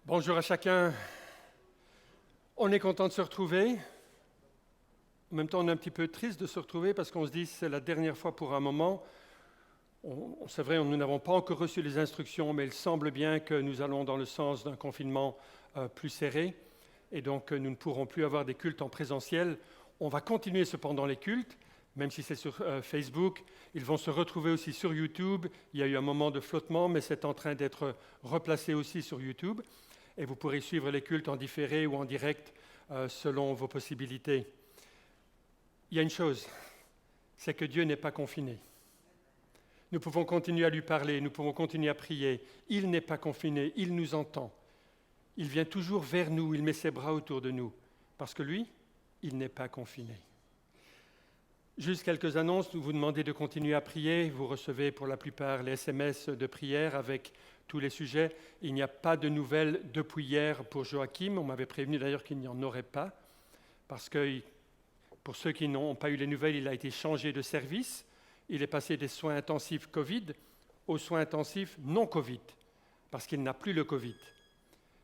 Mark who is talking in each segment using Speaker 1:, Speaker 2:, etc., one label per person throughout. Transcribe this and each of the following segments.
Speaker 1: Bonjour à chacun. On est content de se retrouver. En même temps, on est un petit peu triste de se retrouver parce qu'on se dit que c'est la dernière fois pour un moment. C'est vrai, nous n'avons pas encore reçu les instructions, mais il semble bien que nous allons dans le sens d'un confinement plus serré. Et donc, nous ne pourrons plus avoir des cultes en présentiel. On va continuer cependant les cultes, même si c'est sur Facebook. Ils vont se retrouver aussi sur YouTube. Il y a eu un moment de flottement, mais c'est en train d'être replacé aussi sur YouTube. Et vous pourrez suivre les cultes en différé ou en direct selon vos possibilités. Il y a une chose, c'est que Dieu n'est pas confiné. Nous pouvons continuer à lui parler, nous pouvons continuer à prier. Il n'est pas confiné, il nous entend. Il vient toujours vers nous, il met ses bras autour de nous, parce que lui, il n'est pas confiné. Juste quelques annonces, nous vous demandez de continuer à prier. Vous recevez pour la plupart les SMS de prière avec tous les sujets. Il n'y a pas de nouvelles depuis hier pour Joachim. On m'avait prévenu d'ailleurs qu'il n'y en aurait pas, parce que pour ceux qui n'ont pas eu les nouvelles, il a été changé de service. Il est passé des soins intensifs Covid aux soins intensifs non Covid, parce qu'il n'a plus le Covid.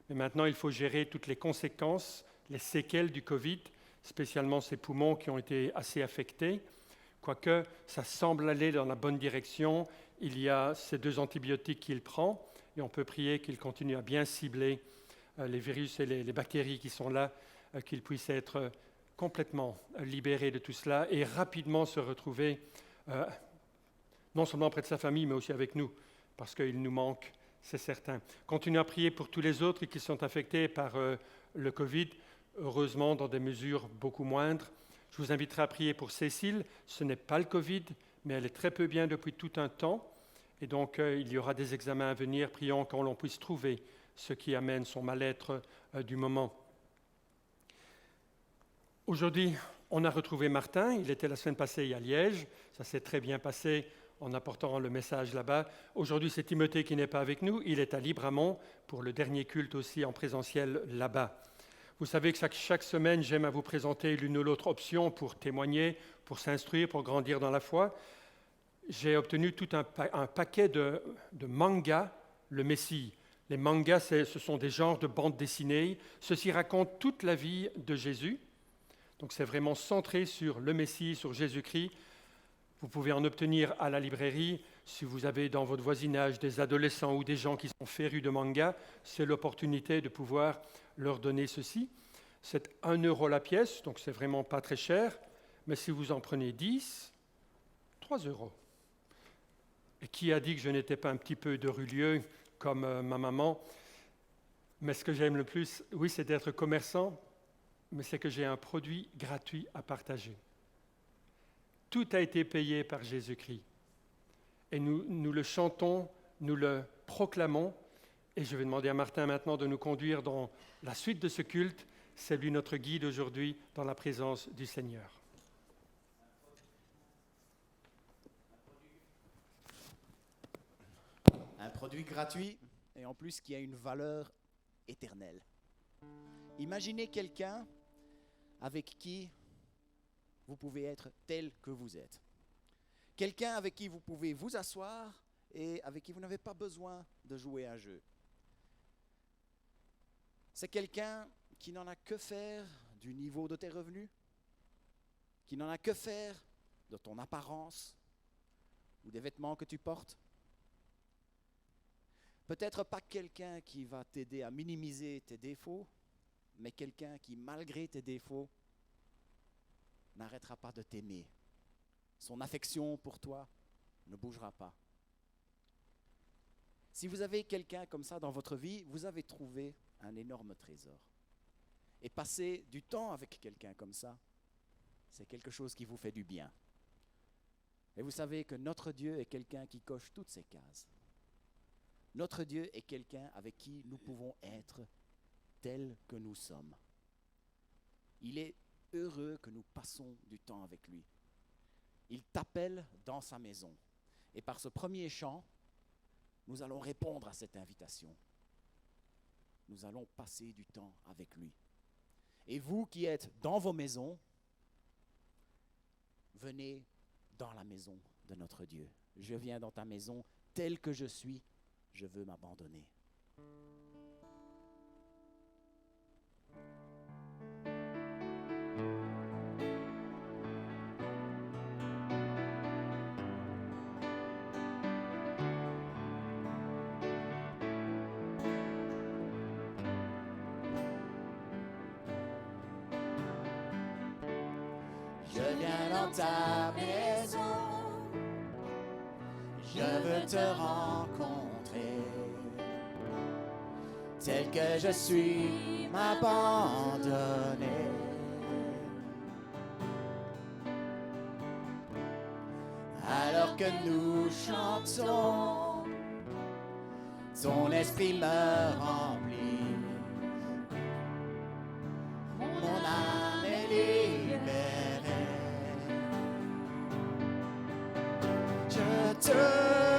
Speaker 1: Mais maintenant, il faut gérer toutes les conséquences, les séquelles du Covid, spécialement ses poumons qui ont été assez affectés. Quoique ça semble aller dans la bonne direction, il y a ces 2 antibiotiques qu'il prend, et on peut prier qu'il continue à bien cibler les virus et les bactéries qui sont là, qu'il puisse être complètement libéré de tout cela et rapidement se retrouver non seulement près de sa famille, mais aussi avec nous, parce qu'il nous manque, c'est certain. Continuez à prier pour tous les autres qui sont affectés par le Covid, heureusement dans des mesures beaucoup moindres. Je vous inviterai à prier pour Cécile. Ce n'est pas le Covid, mais elle est très peu bien depuis tout un temps. Et donc, il y aura des examens à venir. Prions qu'on l'on puisse trouver ce qui amène son mal-être du moment. Aujourd'hui, on a retrouvé Martin. Il était la semaine passée à Liège. Ça s'est très bien passé en apportant le message là-bas. Aujourd'hui, c'est Timothée qui n'est pas avec nous. Il est à Libramont pour le dernier culte aussi en présentiel là-bas. Vous savez que chaque semaine, j'aime à vous présenter l'une ou l'autre option pour témoigner, pour s'instruire, pour grandir dans la foi. J'ai obtenu tout un paquet de mangas, le Messie. Les mangas, ce sont des genres de bandes dessinées. Ceci raconte toute la vie de Jésus. Donc c'est vraiment centré sur le Messie, sur Jésus-Christ. Vous pouvez en obtenir à la librairie. Si vous avez dans votre voisinage des adolescents ou des gens qui sont férus de manga, c'est l'opportunité de pouvoir leur donner ceci. C'est 1 euro la pièce, donc c'est vraiment pas très cher. Mais si vous en prenez 10, 3 euros. Et qui a dit que je n'étais pas un petit peu de rulieux comme ma maman? Mais ce que j'aime le plus, oui, c'est d'être commerçant, mais c'est que j'ai un produit gratuit à partager. Tout a été payé par Jésus-Christ. Et nous le chantons, nous le proclamons. Et je vais demander à Martin maintenant de nous conduire dans la suite de ce culte. C'est lui notre guide aujourd'hui dans la présence du Seigneur.
Speaker 2: Un produit gratuit et en plus qui a une valeur éternelle. Imaginez quelqu'un avec qui vous pouvez être tel que vous êtes. Quelqu'un avec qui vous pouvez vous asseoir et avec qui vous n'avez pas besoin de jouer un jeu. C'est quelqu'un qui n'en a que faire du niveau de tes revenus, qui n'en a que faire de ton apparence ou des vêtements que tu portes. Peut-être pas quelqu'un qui va t'aider à minimiser tes défauts, mais quelqu'un qui, malgré tes défauts, n'arrêtera pas de t'aimer. Son affection pour toi ne bougera pas. Si vous avez quelqu'un comme ça dans votre vie, vous avez trouvé un énorme trésor. Et passer du temps avec quelqu'un comme ça, c'est quelque chose qui vous fait du bien. Et vous savez que notre Dieu est quelqu'un qui coche toutes ces cases. Notre Dieu est quelqu'un avec qui nous pouvons être tels que nous sommes. Il est heureux que nous passons du temps avec lui. Il t'appelle dans sa maison. Et par ce premier chant, nous allons répondre à cette invitation. Nous allons passer du temps avec lui. Et vous qui êtes dans vos maisons, venez dans la maison de notre Dieu. Je viens dans ta maison tel que je suis, je veux m'abandonner. viens dans ta maison. Je veux te rencontrer. Tel que je suis, m'abandonner. Alors que nous chantons, ton esprit me remplit. Mon âme est libérée. Je te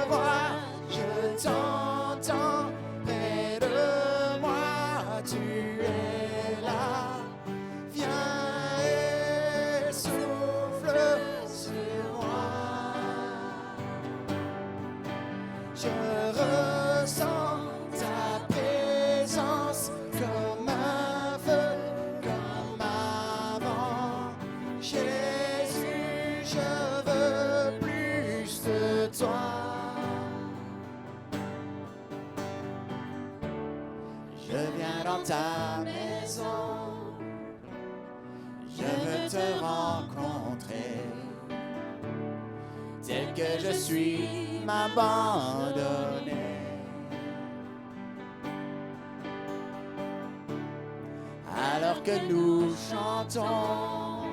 Speaker 2: vois, je t'entends. Près de moi, tu es là. Viens et souffle sur moi. Je ressens ta présence comme un feu, comme avant. Jésus, je veux plus de toi. Je viens dans ta maison. Je veux te rencontrer. Tel que je suis, m'abandonner. Alors que nous chantons,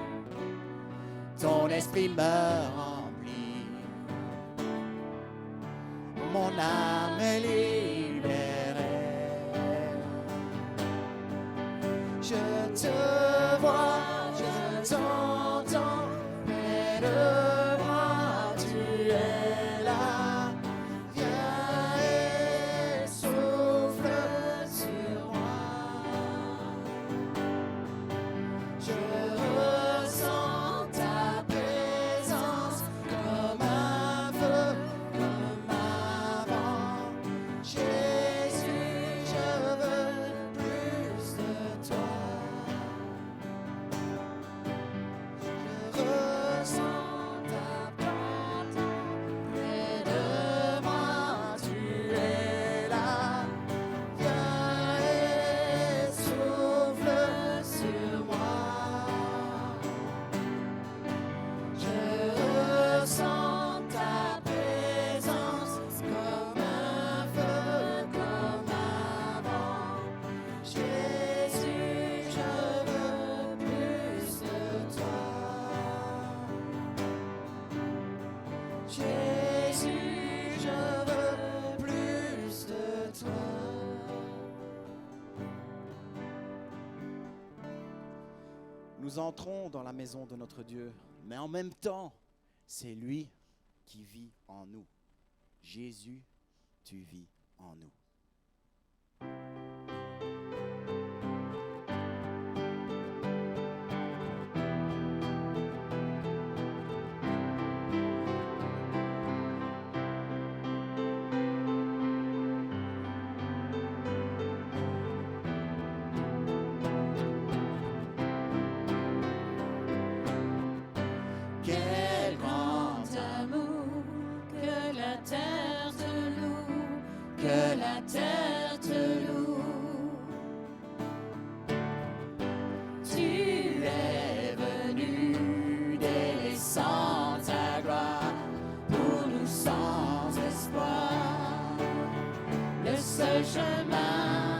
Speaker 2: ton esprit me remplit. Mon âme est libérée. Je te vois, je t'entends. Près de moi, tu es là. Viens et souffle sur moi. Je ressens ta présence comme un feu, comme avant. Jésus, je veux plus de toi. Je ressens ta présence près de moi, tu es là. Viens et souffle sur moi. Je ressens ta présence comme un feu, comme avant. Jésus, je veux plus de toi. Jésus, je veux plus de toi. Nous entrons dans la maison de notre Dieu, mais en même temps, c'est lui qui vit en nous. Jésus, tu vis en nous. Quel grand
Speaker 3: Amour, que la terre te loue,
Speaker 2: que la terre te loue. Tu es venu délaissant ta gloire pour nous sans espoir. Le seul chemin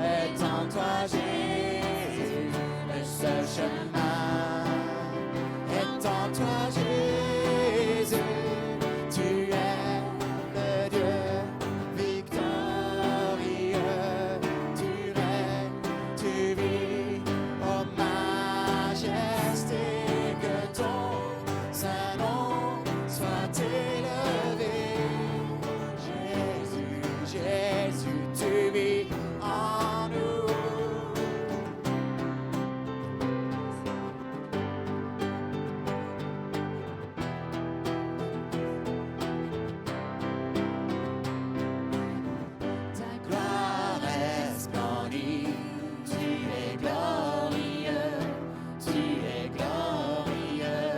Speaker 2: est en toi, Jésus. Le seul chemin est en toi, Jésus. Tu es le Dieu victorieux. Tu règnes, tu vis, ô majesté. Que ton saint nom soit élevé. Jésus, Jésus, tu vis en nous. Ta gloire resplendit, tu es glorieux, tu es glorieux.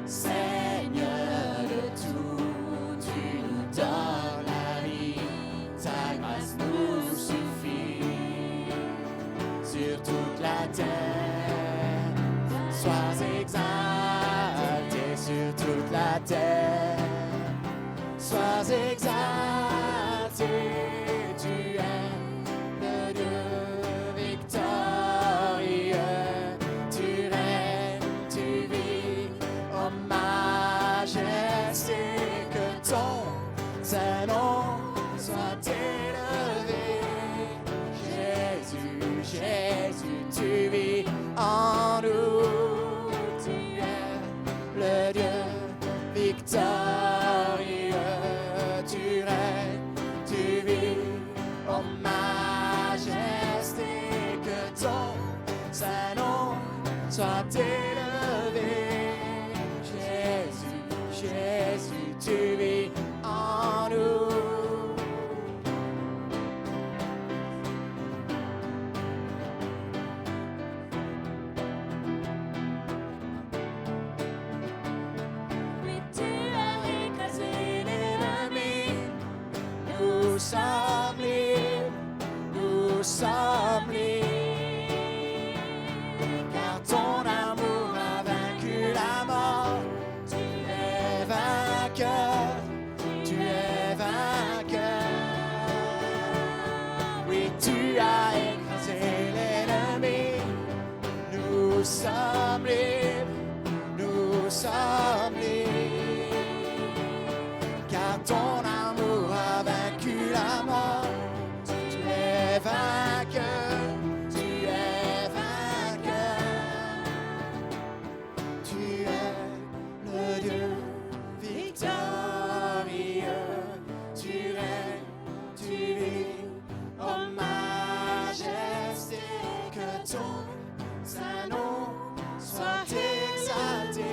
Speaker 2: Seigneur de tout, tu sois exalté. Tu es le Dieu victorieux. Tu règnes, tu vis, oh majesté, que ton saint nom soit élevé. Jésus, Jésus, tu vis en nous. Tu es le Dieu victorieux. Tu règnes, tu vis, oh majesté, que ton saint nom soit élevé. Jésus, Jésus, tu vis en nous.
Speaker 3: Oui, tu as écrasé l'ennemi.
Speaker 2: Nous sommes libres, nous sommes libres, car ton amour a vaincu la mort. Tu es vainqueur, tu es vainqueur. Oui, tu as écrasé l'ennemi. Nous sommes libres, nous sommes libres, car ton amour a vaincu la mort. Tu es vainqueur, tu es vainqueur. Tu es le Dieu victorieux. Tu règnes, tu vis, oh majesté, que ton saint nom soit exalté.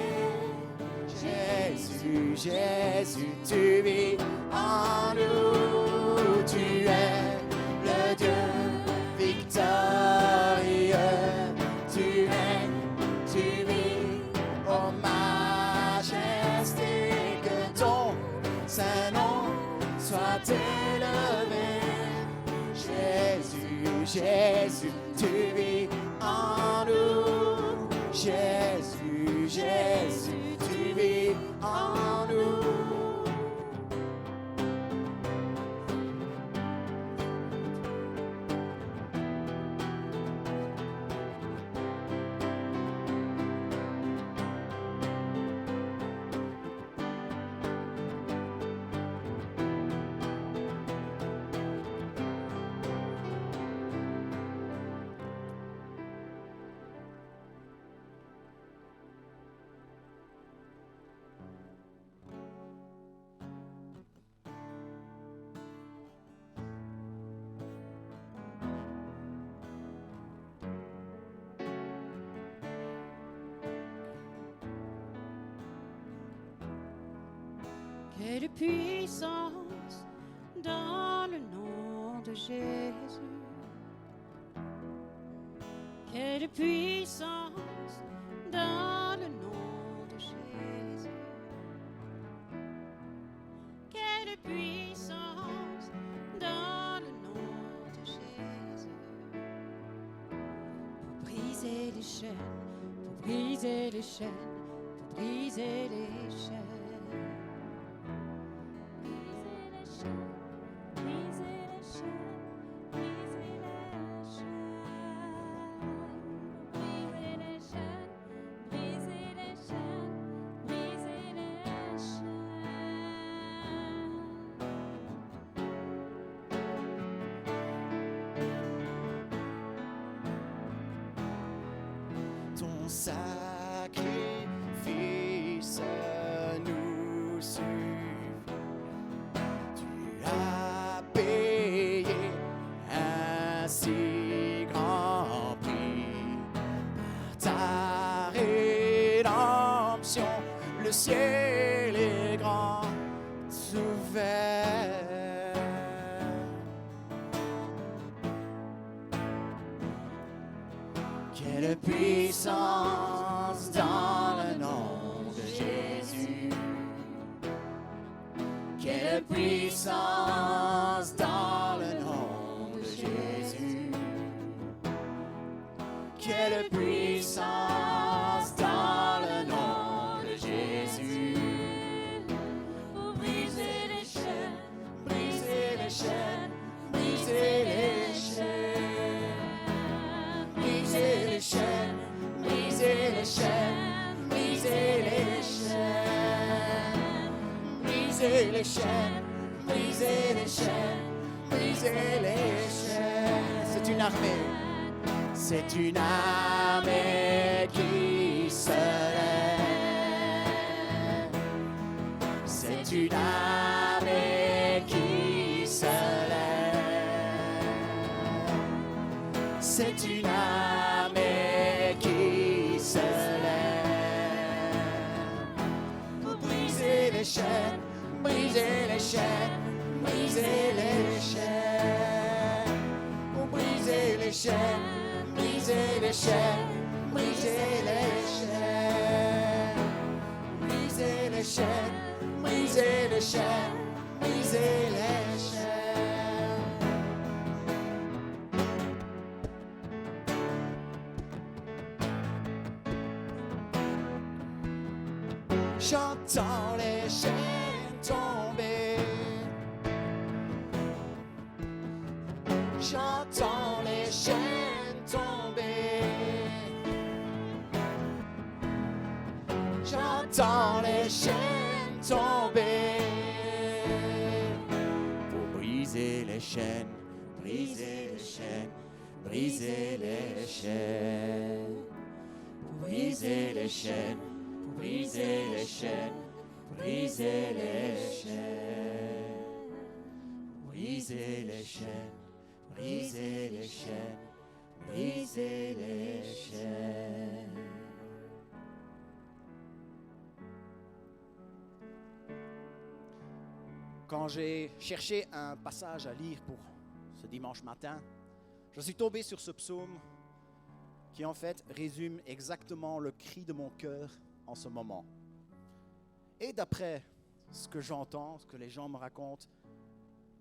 Speaker 2: Jésus, Jésus, tu vis en nous. Tu es le Dieu victorieux. Tu règnes, tu vis, oh majesté, que ton saint nom soit élevé. Jésus, Jésus, tu vis en nous. Jésus, Jésus, tu vis en nous.
Speaker 3: Quelle puissance dans le nom de Jésus. Quelle puissance dans le nom de Jésus. Quelle puissance dans le nom de Jésus. Pour briser les chaînes, pour briser les chaînes, pour briser les chaînes.
Speaker 2: Ton sacrifice nous suffit. Tu as payé un si grand prix. Par ta rédemption, le ciel est grand ouvert. Quelle puissance dans le nom de Jésus. Quelle puissance dans le nom de Jésus. Quelle puissance dans le nom de Jésus.
Speaker 3: Pour briser les
Speaker 2: les chaînes, briser les chaînes, briser les chaînes. C'est une armée. C'est une armée qui se lève. C'est une armée qui se lève. C'est une armée qui se lève. Pour briser les chaînes, briser les chaînes, briser les chaînes. Pour briser les chaînes. Briser les chaînes, briser les chaînes, briser les chaînes, briser les chaînes, briser les chaînes. J'entends les chaînes tomber. J'entends les chaînes tomber. J'entends les chaînes tomber. Pour briser les chaînes, briser les chaînes, briser les chaînes. Pour briser les chaînes, pour briser les chaînes, briser les chaînes. Briser les chaînes, briser les chaînes. Briser les chaînes. Quand j'ai cherché un passage à lire pour ce dimanche matin, je suis tombé sur ce psaume qui en fait résume exactement le cri de mon cœur en ce moment. Et d'après ce que j'entends, ce que les gens me racontent,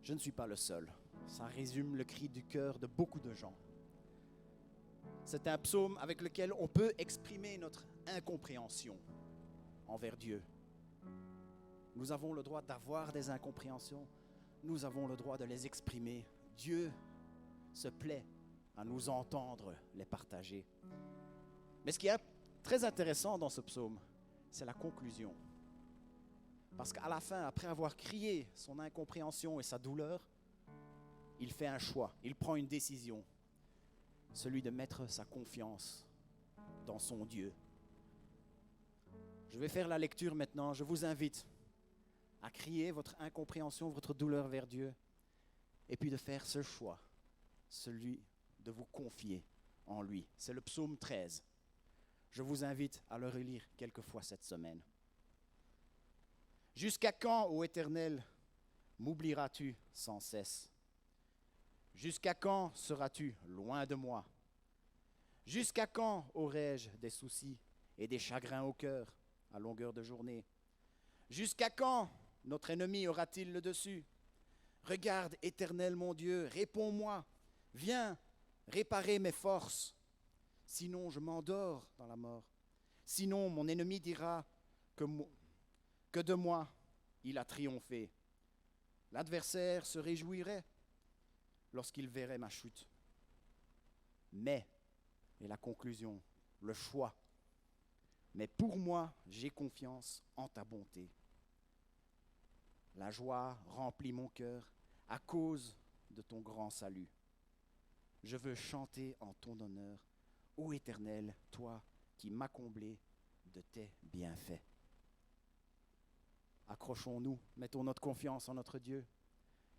Speaker 2: je ne suis pas le seul. Ça résume le cri du cœur de beaucoup de gens. C'est un psaume avec lequel on peut exprimer notre incompréhension envers Dieu. Nous avons le droit d'avoir des incompréhensions. Nous avons le droit de les exprimer. Dieu se plaît à nous entendre les partager. Mais ce qui est très intéressant dans ce psaume, c'est la conclusion. Parce qu'à la fin, après avoir crié son incompréhension et sa douleur, il fait un choix, il prend une décision. Celui de mettre sa confiance dans son Dieu. Je vais faire la lecture maintenant. Je vous invite à crier votre incompréhension, votre douleur vers Dieu, et puis de faire ce choix, celui de vous confier en lui. C'est le psaume 13. Je vous invite à le relire quelques fois cette semaine. Jusqu'à quand, ô Éternel, m'oublieras-tu sans cesse? Jusqu'à quand seras-tu loin de moi? Jusqu'à quand aurai-je des soucis et des chagrins au cœur à longueur de journée? Jusqu'à quand notre ennemi aura-t-il le dessus? Regarde, Éternel mon Dieu, réponds-moi. Viens réparer mes forces. Sinon, je m'endors dans la mort. Sinon, mon ennemi dira que de moi, il a triomphé. L'adversaire se réjouirait lorsqu'il verrait ma chute. Mais, et la conclusion, le choix. Mais pour moi, j'ai confiance en ta bonté. La joie remplit mon cœur à cause de ton grand salut. Je veux chanter en ton honneur, ô Éternel, toi qui m'as comblé de tes bienfaits. Accrochons-nous, mettons notre confiance en notre Dieu,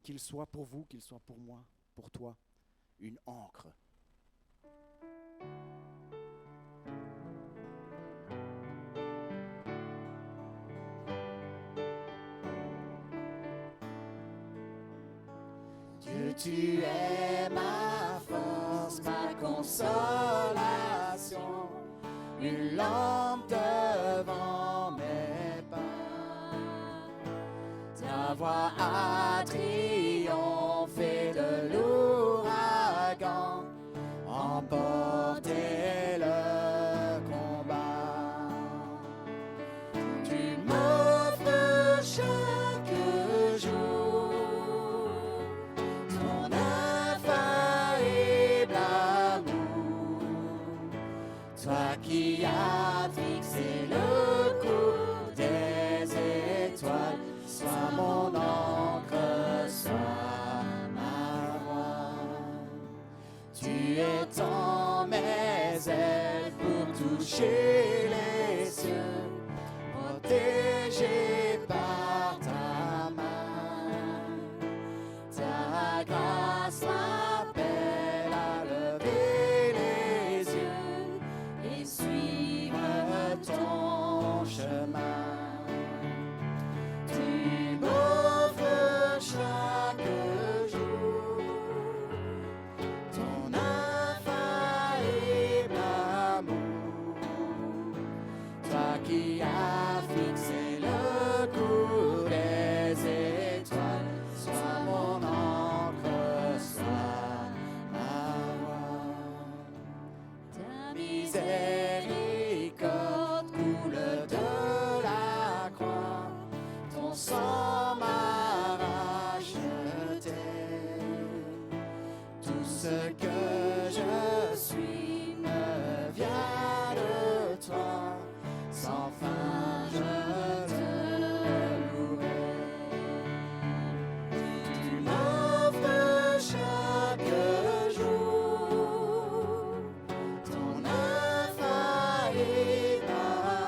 Speaker 2: qu'il soit pour vous, qu'il soit pour moi, pour toi, une ancre. Dieu, tu es ma force, ma consolation, une lampe devant mes pas. Ta voix a triomphé de l'ouragan, emporté le combat. Tu m'offres chaque jour ton infaillible amour, toi qui as fixé le cours des étoiles, sois mon ce que je suis me vient de toi. Sans fin je te louerai. Tu m'offres chaque jour ton infaillible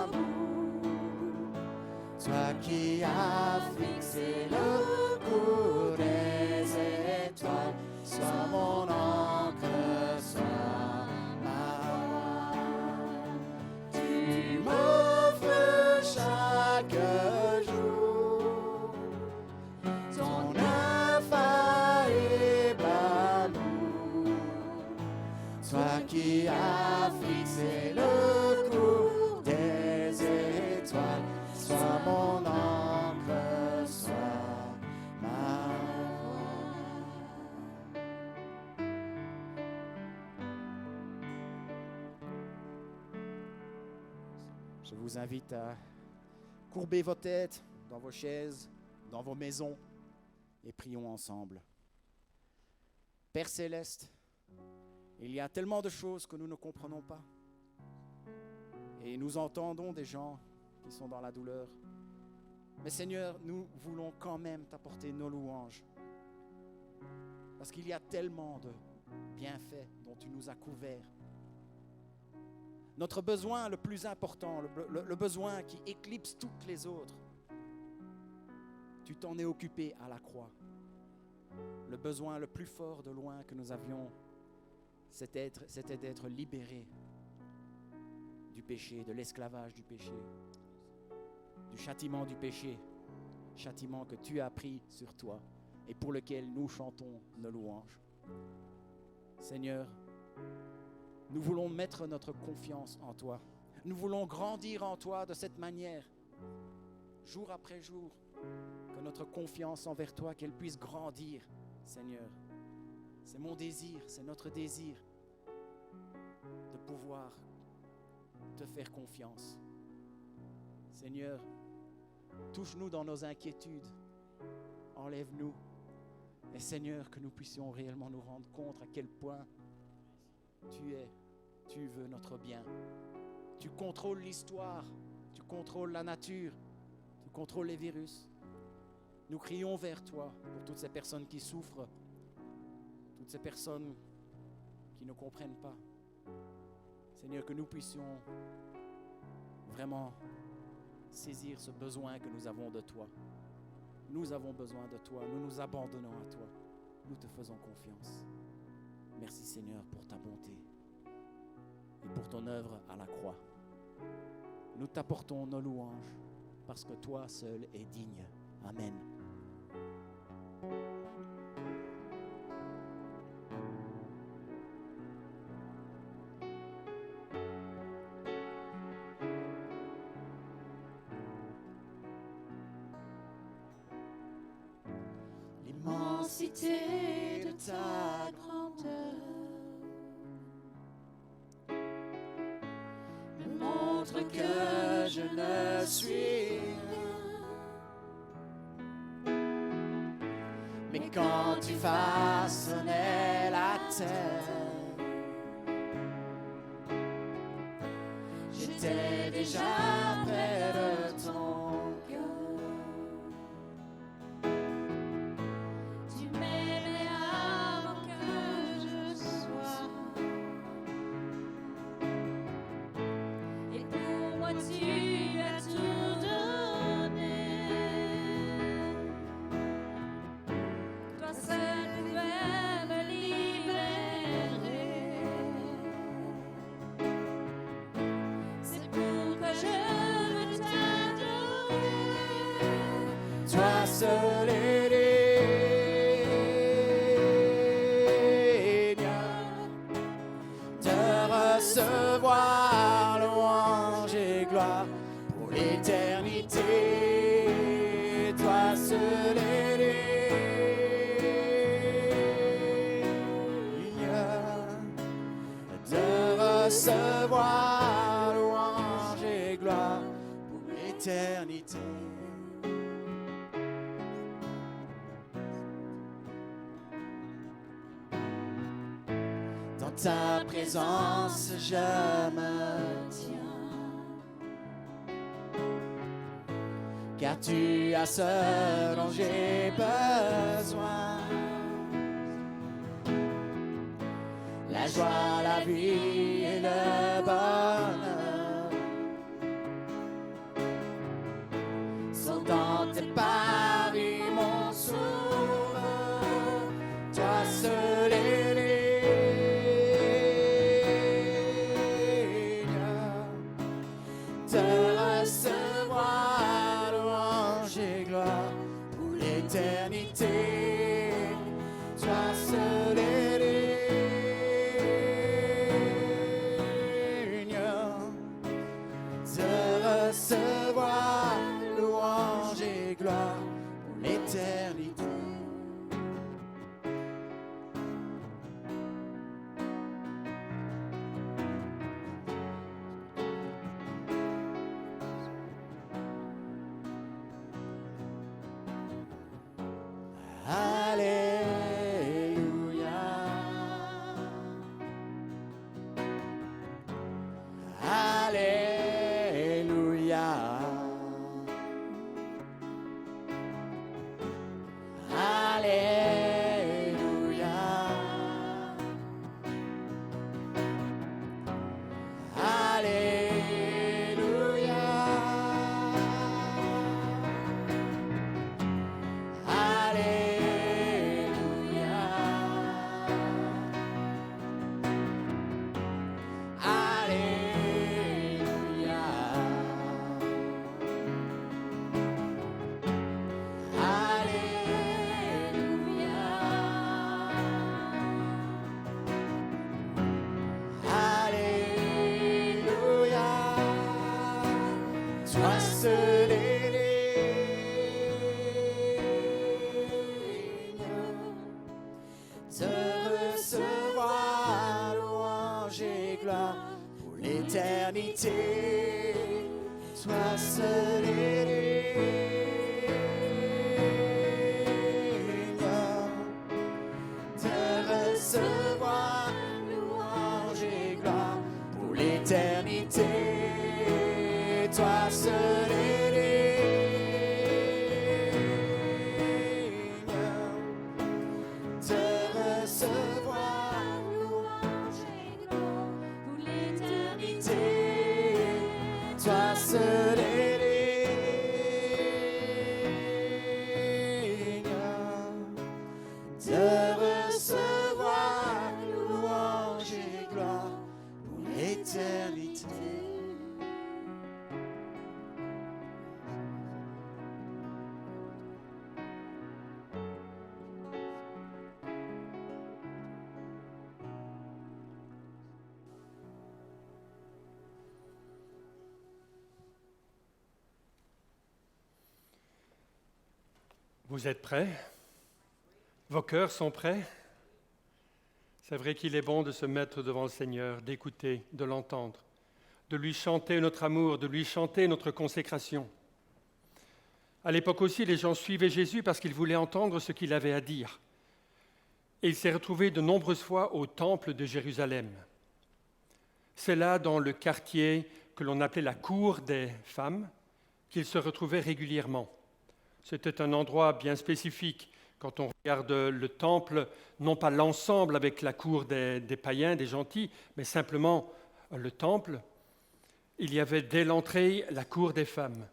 Speaker 2: amour. Toi qui as fixé le cours des étoiles, sois mon encre, sois ma voix. Tu m'offres chaque jour ton infaillible amour. Toi qui as fixé le cours des étoiles, sois mon encre, sois ma voix. Je vous invite à courber vos têtes dans vos chaises, dans vos maisons, et prions ensemble. Père Céleste, il y a tellement de choses que nous ne comprenons pas. Et nous entendons des gens qui sont dans la douleur. Mais Seigneur, nous voulons quand même t'apporter nos louanges. Parce qu'il y a tellement de bienfaits dont tu nous as couverts. Notre besoin le plus important, le besoin qui éclipse toutes les autres, tu t'en es occupé à la croix. Le besoin le plus fort de loin que nous avions, c'était d'être libérés du péché, de l'esclavage du péché, du châtiment du péché, châtiment que tu as pris sur toi et pour lequel nous chantons nos louanges. Seigneur, nous voulons mettre notre confiance en toi. Nous voulons grandir en toi de cette manière, jour après jour, que notre confiance envers toi, qu'elle puisse grandir, Seigneur. C'est mon désir, c'est notre désir de pouvoir te faire confiance. Seigneur, touche-nous dans nos inquiétudes, enlève-nous. Et Seigneur, que nous puissions réellement nous rendre compte à quel point tu veux notre bien. Tu contrôles l'histoire, tu contrôles la nature, tu contrôles les virus. Nous crions vers toi pour toutes ces personnes qui souffrent, toutes ces personnes qui ne comprennent pas. Seigneur, que nous puissions vraiment saisir ce besoin que nous avons de toi. Nous avons besoin de toi, nous nous abandonnons à toi, nous te faisons confiance. Merci Seigneur pour ta bonté et pour ton œuvre à la croix. Nous t'apportons nos louanges parce que toi seul es digne. Amen.
Speaker 3: L'immensité de ta grandeur me montre que je ne suis rien.
Speaker 2: Mais quand tu façonnais la terre, j'étais déjà près de ton cœur.
Speaker 3: Tu m'aimais avant que je sois, et pour moi tu as tout donné. Toi seul pouvais me libérer. C'est pourquoi je
Speaker 2: ta présence je me tiens. Car tu as ce dont j'ai besoin. La joie, la vie et le bonheur sont dans tes paris, mon sauveur. Toi seul est digne de recevoir louange et gloire pour l'éternité. Toi seul est digne de recevoir louange et gloire pour l'éternité. Alléluia. Alléluia. Alléluia. Alléluia. Toi seul est digne de recevoir louange et gloire pour l'éternité. Toi seul est digne de recevoir louange et gloire pour l'éternité. Toi seul est digne de recevoir louange et gloire pour l'éternité. Toi seul est digne de recevoir louange et gloire pour l'éternité.
Speaker 1: Vous êtes prêts? Vos cœurs sont prêts? C'est vrai qu'il est bon de se mettre devant le Seigneur, d'écouter, de l'entendre, de lui chanter notre amour, de lui chanter notre consécration. À l'époque aussi, les gens suivaient Jésus parce qu'ils voulaient entendre ce qu'il avait à dire. Et il s'est retrouvé de nombreuses fois au temple de Jérusalem. C'est là, dans le quartier que l'on appelait la cour des femmes, qu'il se retrouvait régulièrement. C'était un endroit bien spécifique. Quand on regarde le temple, non pas l'ensemble avec la cour des païens, des gentils, mais simplement le temple, il y avait dès l'entrée la cour des femmes.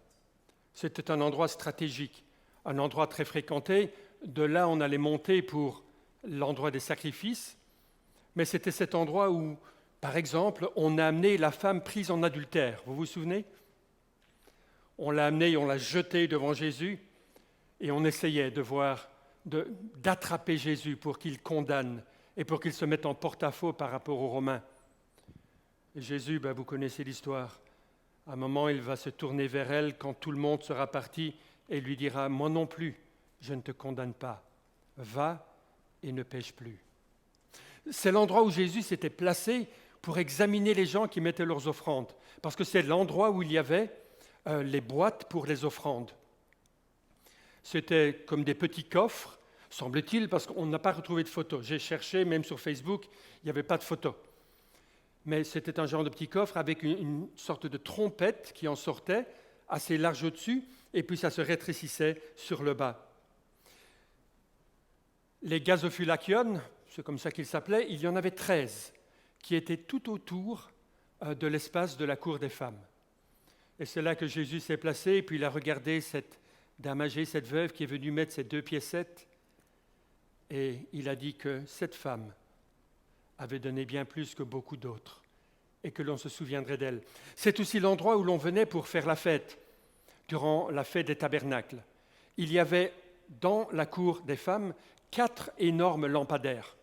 Speaker 1: C'était un endroit stratégique, un endroit très fréquenté. De là, on allait monter pour l'endroit des sacrifices, mais c'était cet endroit où, par exemple, on a amené la femme prise en adultère. Vous vous souvenez? On l'a amenée, on l'a jetée devant Jésus, et on essayait d'attraper Jésus pour qu'il condamne et pour qu'il se mette en porte-à-faux par rapport aux Romains. Et Jésus, vous connaissez l'histoire. À un moment, il va se tourner vers elle quand tout le monde sera parti et lui dira « Moi non plus, je ne te condamne pas. Va et ne pêche plus. » C'est l'endroit où Jésus s'était placé pour examiner les gens qui mettaient leurs offrandes, parce que c'est l'endroit où il y avait les boîtes pour les offrandes. C'était comme des petits coffres semble-t-il, parce qu'on n'a pas retrouvé de photos. J'ai cherché, même sur Facebook, il n'y avait pas de photos. Mais c'était un genre de petit coffre avec une sorte de trompette qui en sortait, assez large au-dessus, et puis ça se rétrécissait sur le bas. Les gazophylaciones, c'est comme ça qu'ils s'appelaient, il y en avait 13 qui étaient tout autour de l'espace de la cour des femmes. Et c'est là que Jésus s'est placé, et puis il a regardé cette dame âgée, cette veuve qui est venue mettre ses 2 piécettes, et il a dit que cette femme avait donné bien plus que beaucoup d'autres, et que l'on se souviendrait d'elle. C'est aussi l'endroit où l'on venait pour faire la fête, durant la fête des tabernacles. Il y avait dans la cour des femmes 4 énormes lampadaires.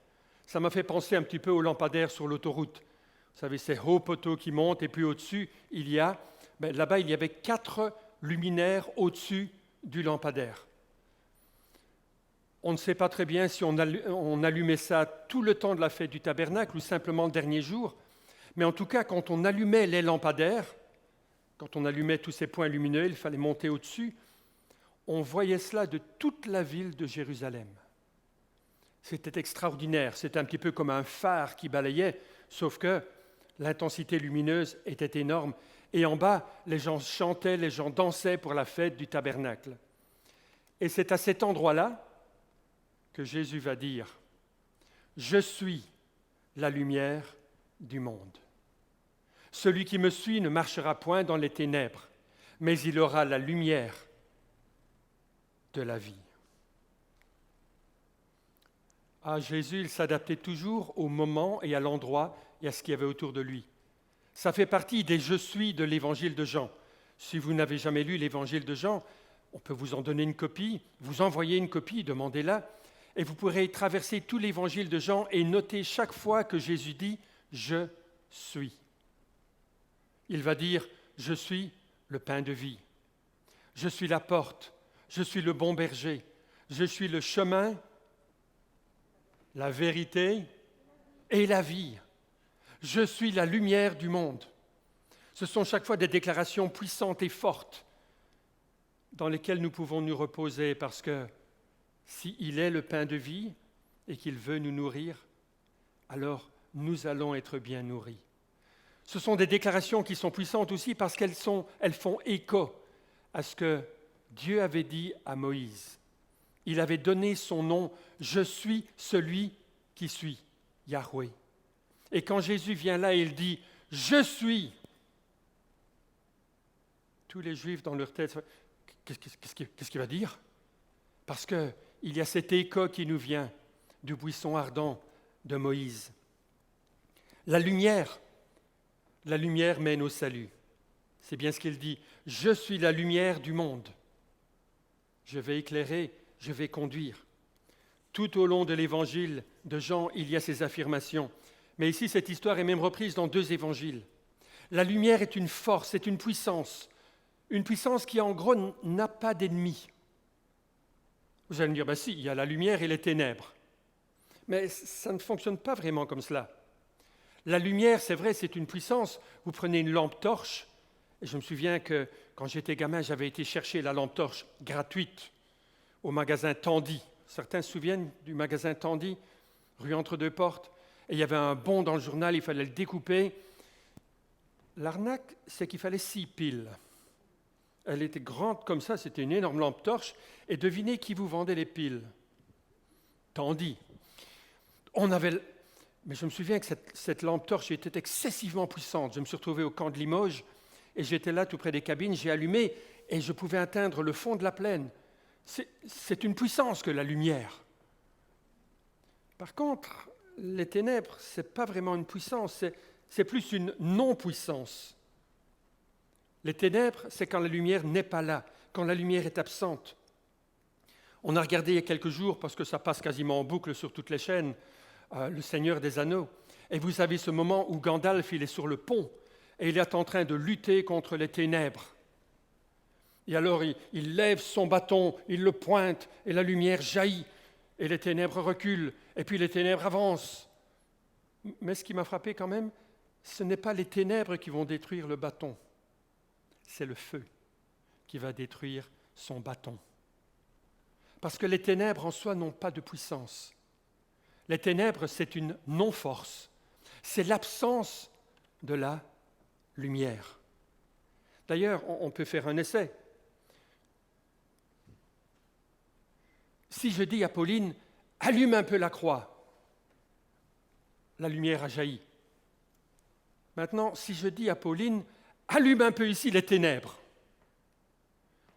Speaker 1: Ça m'a fait penser un petit peu aux lampadaires sur l'autoroute. Vous savez, ces hauts poteaux qui montent, et puis au-dessus, là-bas, il y avait 4 luminaires au-dessus du lampadaire. On ne sait pas très bien si on allumait ça tout le temps de la fête du tabernacle ou simplement le dernier jour, mais en tout cas, quand on allumait les lampadaires, quand on allumait tous ces points lumineux, il fallait monter au-dessus, on voyait cela de toute la ville de Jérusalem. C'était extraordinaire, c'était un petit peu comme un phare qui balayait, sauf que l'intensité lumineuse était énorme. Et en bas, les gens chantaient, les gens dansaient pour la fête du tabernacle. Et c'est à cet endroit-là que Jésus va dire « Je suis la lumière du monde. Celui qui me suit ne marchera point dans les ténèbres, mais il aura la lumière de la vie. » Ah, Jésus, il s'adaptait toujours au moment et à l'endroit et à ce qu'il y avait autour de lui. Ça fait partie des « je suis » de l'évangile de Jean. Si vous n'avez jamais lu l'évangile de Jean, on peut vous en donner une copie, vous envoyer une copie, demandez-la, et vous pourrez traverser tout l'évangile de Jean et noter chaque fois que Jésus dit « je suis ». Il va dire « je suis le pain de vie, je suis la porte, je suis le bon berger, je suis le chemin, la vérité et la vie. Je suis la lumière du monde. » Ce sont chaque fois des déclarations puissantes et fortes dans lesquelles nous pouvons nous reposer parce que s'il est le pain de vie et qu'il veut nous nourrir, alors nous allons être bien nourris. Ce sont des déclarations qui sont puissantes aussi parce qu'elles font écho à ce que Dieu avait dit à Moïse. Il avait donné son nom, « Je suis celui qui suis, Yahweh ». Et quand Jésus vient là, il dit « Je suis ». Tous les Juifs dans leur tête, qu'est-ce qu'il va dire? Parce qu'il y a cet écho qui nous vient du buisson ardent de Moïse. La lumière mène au salut. C'est bien ce qu'il dit. « Je suis la lumière du monde. Je vais éclairer, je vais conduire. » Tout au long de l'évangile de Jean, il y a ces affirmations. Mais ici, cette histoire est même reprise dans 2 évangiles. La lumière est une force, c'est une puissance qui, en gros, n'a pas d'ennemi. Vous allez me dire, si, il y a la lumière et les ténèbres. Mais ça ne fonctionne pas vraiment comme cela. La lumière, c'est vrai, c'est une puissance. Vous prenez une lampe torche, et je me souviens que quand j'étais gamin, j'avais été chercher la lampe torche gratuite au magasin Tandy. Certains se souviennent du magasin Tandy, rue Entre-deux-Portes. Et il y avait un bon dans le journal, il fallait le découper. L'arnaque, c'est qu'il fallait 6 piles. Elle était grande comme ça, c'était une énorme lampe torche. Et devinez qui vous vendait les piles? Tandy. Mais je me souviens que cette lampe torche était excessivement puissante. Je me suis retrouvé au camp de Limoges et j'étais là tout près des cabines, j'ai allumé et je pouvais atteindre le fond de la plaine. C'est une puissance que la lumière. Par contre, les ténèbres, ce n'est pas vraiment une puissance, c'est plus une non-puissance. Les ténèbres, c'est quand la lumière n'est pas là, quand la lumière est absente. On a regardé il y a quelques jours, parce que ça passe quasiment en boucle sur toutes les chaînes, Le Seigneur des Anneaux. Et vous avez ce moment où Gandalf, il est sur le pont, et il est en train de lutter contre les ténèbres. Et alors, il lève son bâton, il le pointe, et la lumière jaillit, et les ténèbres reculent, et puis les ténèbres avancent. Mais ce qui m'a frappé quand même, ce n'est pas les ténèbres qui vont détruire le bâton, c'est le feu qui va détruire son bâton. Parce que les ténèbres en soi n'ont pas de puissance. Les ténèbres, c'est une non-force. C'est l'absence de la lumière. D'ailleurs, on peut faire un essai. Si je dis à Pauline, allume un peu la croix, la lumière a jailli. Maintenant, si je dis à Pauline, allume un peu ici les ténèbres,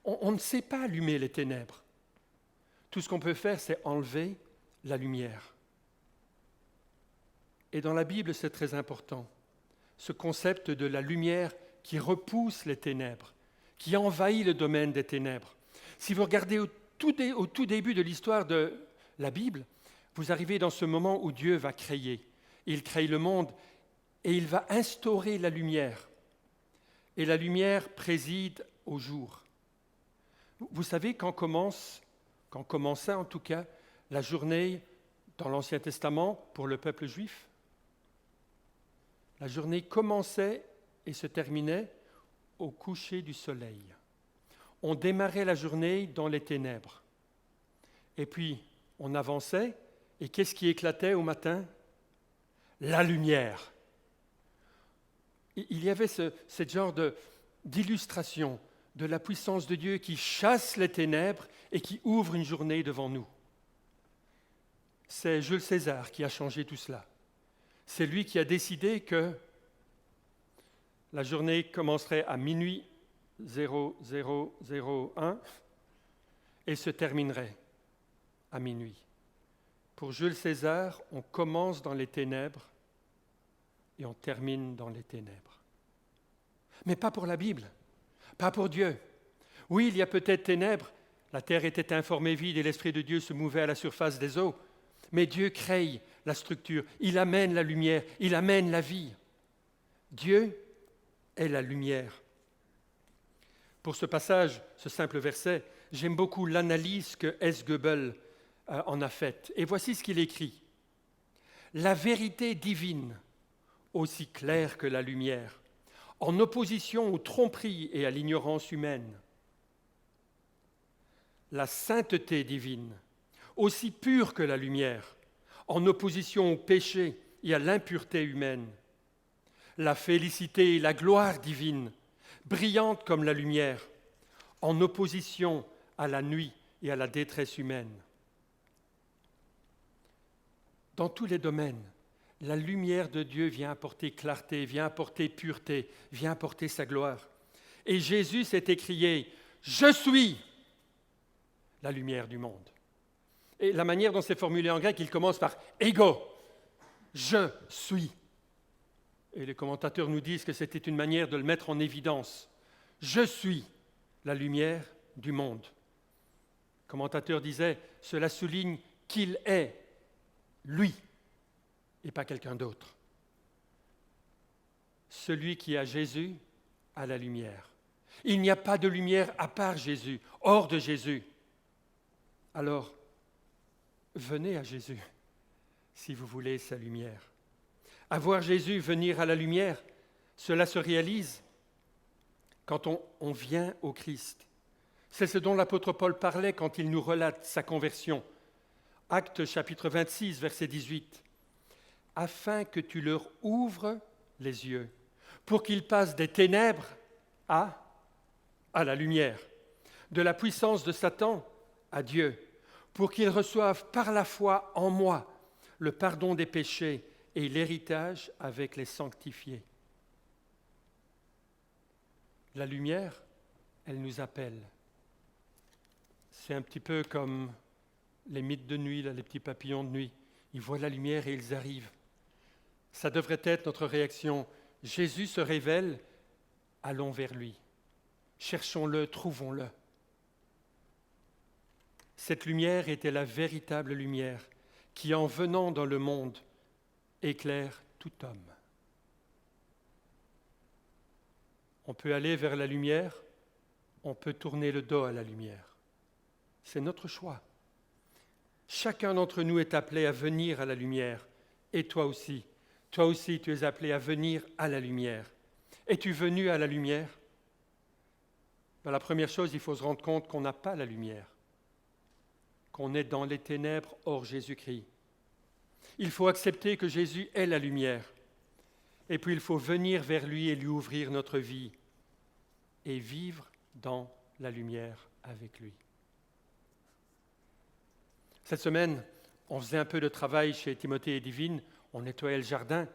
Speaker 1: on ne sait pas allumer les ténèbres. Tout ce qu'on peut faire, c'est enlever la lumière. Et dans la Bible, c'est très important, ce concept de la lumière qui repousse les ténèbres, qui envahit le domaine des ténèbres. Si vous regardez au tout début de l'histoire de la Bible, vous arrivez dans ce moment où Dieu va créer. Il crée le monde et il va instaurer la lumière. Et la lumière préside au jour. Vous savez quand commençait en tout cas la journée dans l'Ancien Testament pour le peuple juif? La journée commençait et se terminait au coucher du soleil. On démarrait la journée dans les ténèbres. Et puis, on avançait, et qu'est-ce qui éclatait au matin? La lumière. Il y avait ce genre d'illustration de la puissance de Dieu qui chasse les ténèbres et qui ouvre une journée devant nous. C'est Jules César qui a changé tout cela. C'est lui qui a décidé que la journée commencerait à minuit 0001 et se terminerait à minuit. Pour Jules César, on commence dans les ténèbres et on termine dans les ténèbres. Mais pas pour la Bible, pas pour Dieu. Oui, il y a peut-être ténèbres, la terre était informée vide et l'Esprit de Dieu se mouvait à la surface des eaux. Mais Dieu crée la structure, il amène la lumière, il amène la vie. Dieu est la lumière. Pour ce passage, ce simple verset, j'aime beaucoup l'analyse que S. Goebbels en a faite. Et voici ce qu'il écrit. La vérité divine, aussi claire que la lumière, en opposition aux tromperies et à l'ignorance humaine. La sainteté divine, aussi pure que la lumière, en opposition au péché et à l'impureté humaine. La félicité et la gloire divine, brillante comme la lumière, en opposition à la nuit et à la détresse humaine. Dans tous les domaines, la lumière de Dieu vient apporter clarté, vient apporter pureté, vient apporter sa gloire. Et Jésus s'est écrié « Je suis la lumière du monde ». Et la manière dont c'est formulé en grec, il commence par « ego », « je suis ». Et les commentateurs nous disent que c'était une manière de le mettre en évidence. « Je suis la lumière du monde ». Le commentateur disait « Cela souligne qu'il est lui et pas quelqu'un d'autre. Celui qui a Jésus a la lumière. Il n'y a pas de lumière à part Jésus, hors de Jésus. Alors, venez à Jésus si vous voulez sa lumière. Avoir Jésus venir à la lumière, cela se réalise quand on vient au Christ. C'est ce dont l'apôtre Paul parlait quand il nous relate sa conversion. Actes chapitre 26, verset 18. Afin que tu leur ouvres les yeux, pour qu'ils passent des ténèbres à la lumière, de la puissance de Satan à Dieu, pour qu'ils reçoivent par la foi en moi le pardon des péchés et l'héritage avec les sanctifiés. La lumière, elle nous appelle. C'est un petit peu comme les mythes de nuit, là, les petits papillons de nuit. Ils voient la lumière et ils arrivent. Ça devrait être notre réaction. Jésus se révèle, allons vers lui. Cherchons-le, trouvons-le. Cette lumière était la véritable lumière qui, en venant dans le monde, éclaire tout homme. On peut aller vers la lumière, on peut tourner le dos à la lumière. C'est notre choix. Chacun d'entre nous est appelé à venir à la lumière, et toi aussi. Toi aussi, tu es appelé à venir à la lumière. Es-tu venu à la lumière? La première chose, il faut se rendre compte qu'on n'a pas la lumière. qu'on est dans les ténèbres hors Jésus-Christ. Il faut accepter que Jésus est la lumière. Et puis il faut venir vers lui et lui ouvrir notre vie et vivre dans la lumière avec lui. Cette semaine, on faisait un peu de travail chez Timothée et Divine, on nettoyait le jardin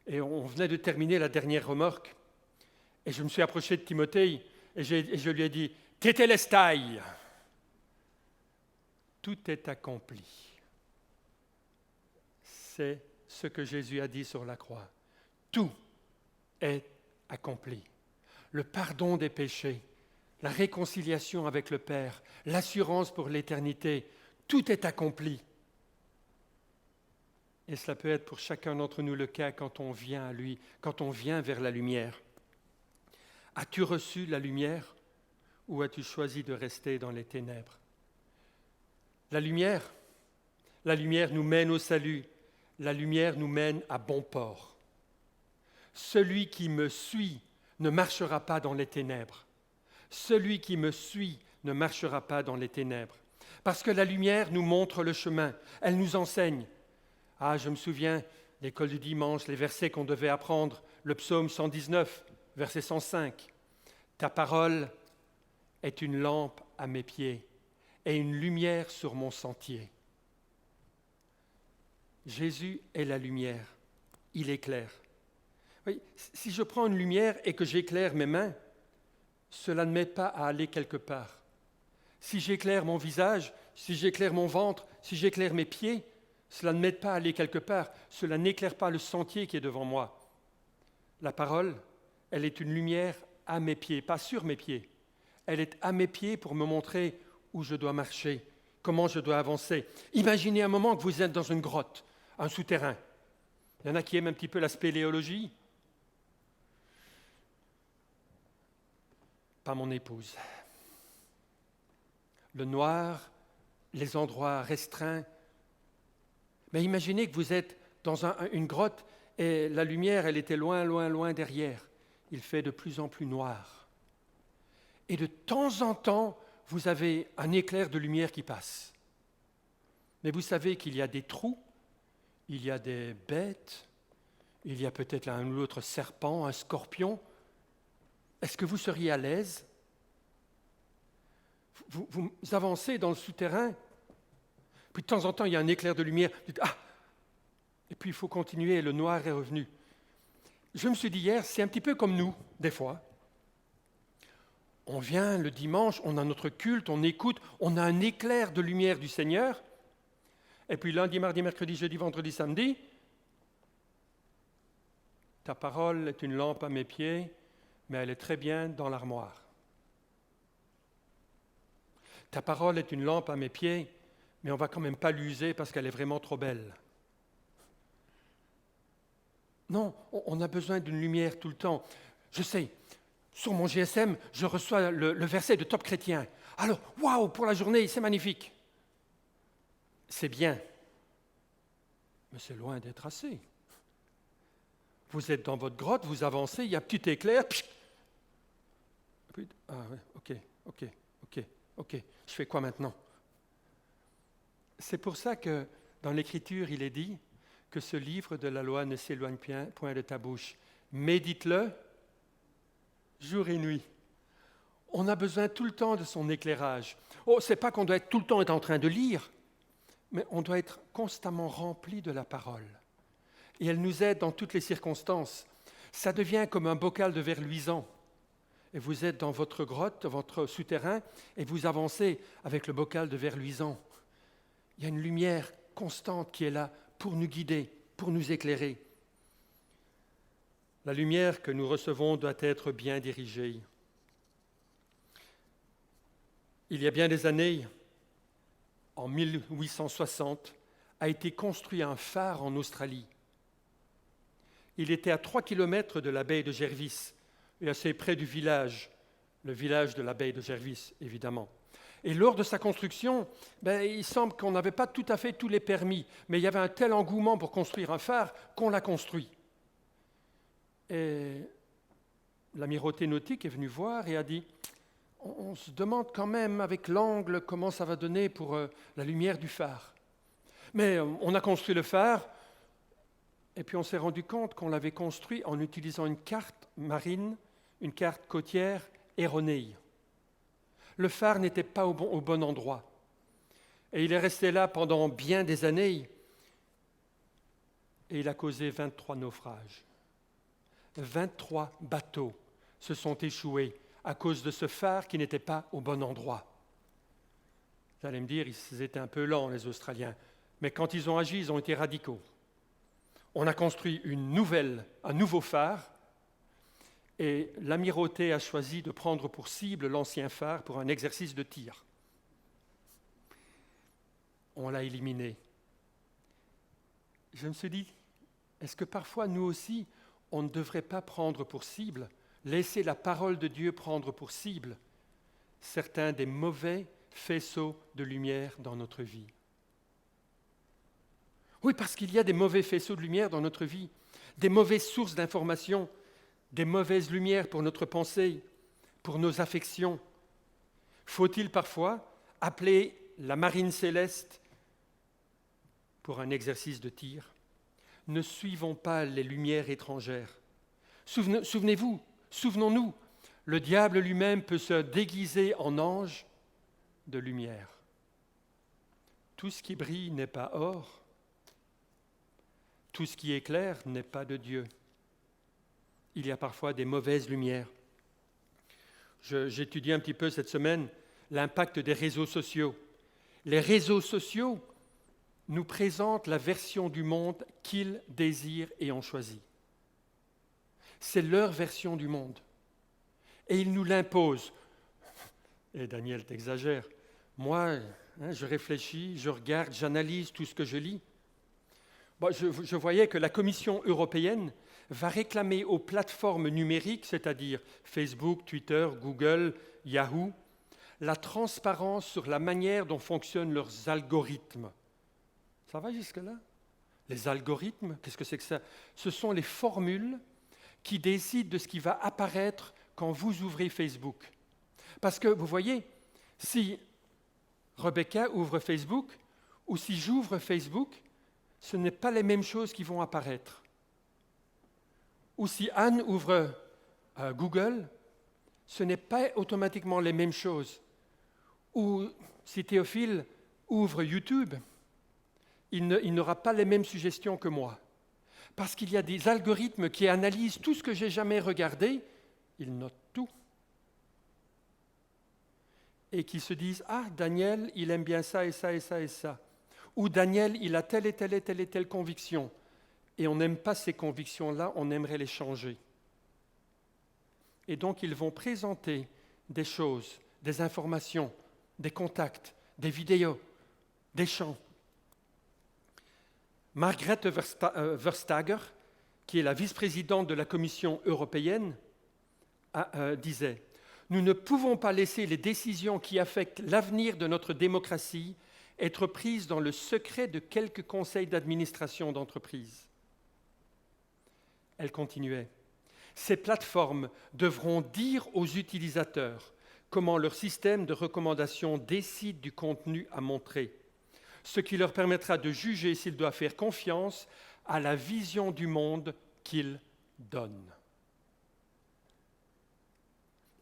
Speaker 1: et on venait de terminer la dernière remorque. Et je me suis approché de Timothée et je lui ai dit « Tétélestai !» Tout est accompli. C'est ce que Jésus a dit sur la croix. Tout est accompli. Le pardon des péchés, la réconciliation avec le Père, l'assurance pour l'éternité, tout est accompli. Et cela peut être pour chacun d'entre nous le cas quand on vient à lui, quand on vient vers la lumière. As-tu reçu la lumière ou as-tu choisi de rester dans les ténèbres? La lumière nous mène au salut. La lumière nous mène à bon port. Celui qui me suit ne marchera pas dans les ténèbres. Celui qui me suit ne marchera pas dans les ténèbres. Parce que la lumière nous montre le chemin, elle nous enseigne. Ah, je me souviens, l'école du dimanche, les versets qu'on devait apprendre, le psaume 119, verset 105. Ta parole est une lampe à mes pieds et une lumière sur mon sentier. Jésus est la lumière, il éclaire. Oui, si je prends une lumière et que j'éclaire mes mains, cela ne m'aide pas à aller quelque part. Si j'éclaire mon visage, si j'éclaire mon ventre, si j'éclaire mes pieds, cela ne m'aide pas à aller quelque part. Cela n'éclaire pas le sentier qui est devant moi. La parole, elle est une lumière à mes pieds, pas sur mes pieds. Elle est à mes pieds pour me montrer où je dois marcher, comment je dois avancer. Imaginez un moment que vous êtes dans une grotte, un souterrain. Il y en a qui aiment un petit peu la spéléologie. Pas mon épouse. Le noir, les endroits restreints. Mais imaginez que vous êtes dans une grotte et la lumière, elle était loin, loin, loin derrière. Il fait de plus en plus noir. Et de temps en temps, vous avez un éclair de lumière qui passe. Mais vous savez qu'il y a des trous, il y a des bêtes, il y a peut-être un ou l'autre serpent, un scorpion. Est-ce que vous seriez à l'aise ? Vous avancez dans le souterrain, puis de temps en temps, il y a un éclair de lumière. Vous dites, ah ! Et puis il faut continuer, et le noir est revenu. Je me suis dit hier, c'est un petit peu comme nous, des fois. On vient le dimanche, on a notre culte, on écoute, on a un éclair de lumière du Seigneur. Et puis lundi, mardi, mercredi, jeudi, vendredi, samedi, ta parole est une lampe à mes pieds, mais elle est très bien dans l'armoire. Ta parole est une lampe à mes pieds, mais on ne va quand même pas l'user parce qu'elle est vraiment trop belle. Non, on a besoin d'une lumière tout le temps. Je sais, sur mon GSM, je reçois le verset de Top Chrétien. Alors, waouh, pour la journée, c'est magnifique. C'est bien, mais c'est loin d'être assez. Vous êtes dans votre grotte, vous avancez, il y a un petit éclair. Puis, ah ouais, ok, je fais quoi maintenant? C'est pour ça que dans l'Écriture, il est dit que ce livre de la loi ne s'éloigne point de ta bouche. Médite-le jour et nuit. On a besoin tout le temps de son éclairage. Oh, c'est pas qu'on doit être tout le temps être en train de lire, mais on doit être constamment rempli de la parole. Et elle nous aide dans toutes les circonstances. Ça devient comme un bocal de verre luisant. Et vous êtes dans votre grotte, votre souterrain, et vous avancez avec le bocal de verre luisant. Il y a une lumière constante qui est là pour nous guider, pour nous éclairer. La lumière que nous recevons doit être bien dirigée. Il y a bien des années, en 1860, a été construit un phare en Australie. Il était à 3 kilomètres de la baie de Jervis et assez près du village, le village de la baie de Jervis, évidemment. Et lors de sa construction, il semble qu'on n'avait pas tout à fait tous les permis, mais il y avait un tel engouement pour construire un phare qu'on l'a construit. Et l'amirauté nautique est venue voir et a dit « on se demande quand même avec l'angle comment ça va donner pour la lumière du phare. Mais on a construit le phare, et puis on s'est rendu compte qu'on l'avait construit en utilisant une carte marine, une carte côtière erronée. Le phare n'était pas au bon endroit. Et il est resté là pendant bien des années, et il a causé 23 naufrages. 23 bateaux se sont échoués à cause de ce phare qui n'était pas au bon endroit. Vous allez me dire, ils étaient un peu lents, les Australiens, mais quand ils ont agi, ils ont été radicaux. On a construit un nouveau phare, et l'amirauté a choisi de prendre pour cible l'ancien phare pour un exercice de tir. On l'a éliminé. Je me suis dit, est-ce que parfois, nous aussi, on ne devrait pas prendre pour cible, laisser la parole de Dieu prendre pour cible certains des mauvais faisceaux de lumière dans notre vie? Oui, parce qu'il y a des mauvais faisceaux de lumière dans notre vie, des mauvaises sources d'information, des mauvaises lumières pour notre pensée, pour nos affections. Faut-il parfois appeler la marine céleste pour un exercice de tir? Ne suivons pas les lumières étrangères. Souvenons-nous, le diable lui-même peut se déguiser en ange de lumière. Tout ce qui brille n'est pas or. Tout ce qui éclaire n'est pas de Dieu. Il y a parfois des mauvaises lumières. J'étudie un petit peu cette semaine l'impact des réseaux sociaux. Les réseaux sociaux nous présentent la version du monde qu'ils désirent et ont choisie. C'est leur version du monde. Et ils nous l'imposent. Et Daniel, t'exagères. Moi, je réfléchis, je regarde, j'analyse tout ce que je lis. Je voyais que la Commission européenne va réclamer aux plateformes numériques, c'est-à-dire Facebook, Twitter, Google, Yahoo, la transparence sur la manière dont fonctionnent leurs algorithmes. Ça va jusque-là? Les algorithmes, qu'est-ce que c'est que ça? Ce sont les formules qui décident de ce qui va apparaître quand vous ouvrez Facebook. Parce que, vous voyez, si Rebecca ouvre Facebook, ou si j'ouvre Facebook, ce n'est pas les mêmes choses qui vont apparaître. Ou si Anne ouvre Google, ce n'est pas automatiquement les mêmes choses. Ou si Théophile ouvre YouTube, il n'aura pas les mêmes suggestions que moi. Parce qu'il y a des algorithmes qui analysent tout ce que j'ai jamais regardé, ils notent tout. Et qui se disent « Ah, Daniel, il aime bien ça et ça et ça et ça ». Ou Daniel, il a telle et telle et telle et telle conviction. Et on n'aime pas ces convictions-là, on aimerait les changer. Et donc, ils vont présenter des choses, des informations, des contacts, des vidéos, des chants. Margrethe Vestager, qui est la vice-présidente de la Commission européenne, disait « Nous ne pouvons pas laisser les décisions qui affectent l'avenir de notre démocratie être prises dans le secret de quelques conseils d'administration d'entreprise. » Elle continuait. « Ces plateformes devront dire aux utilisateurs comment leur système de recommandation décide du contenu à montrer, ce qui leur permettra de juger s'ils doivent faire confiance à la vision du monde qu'ils donnent.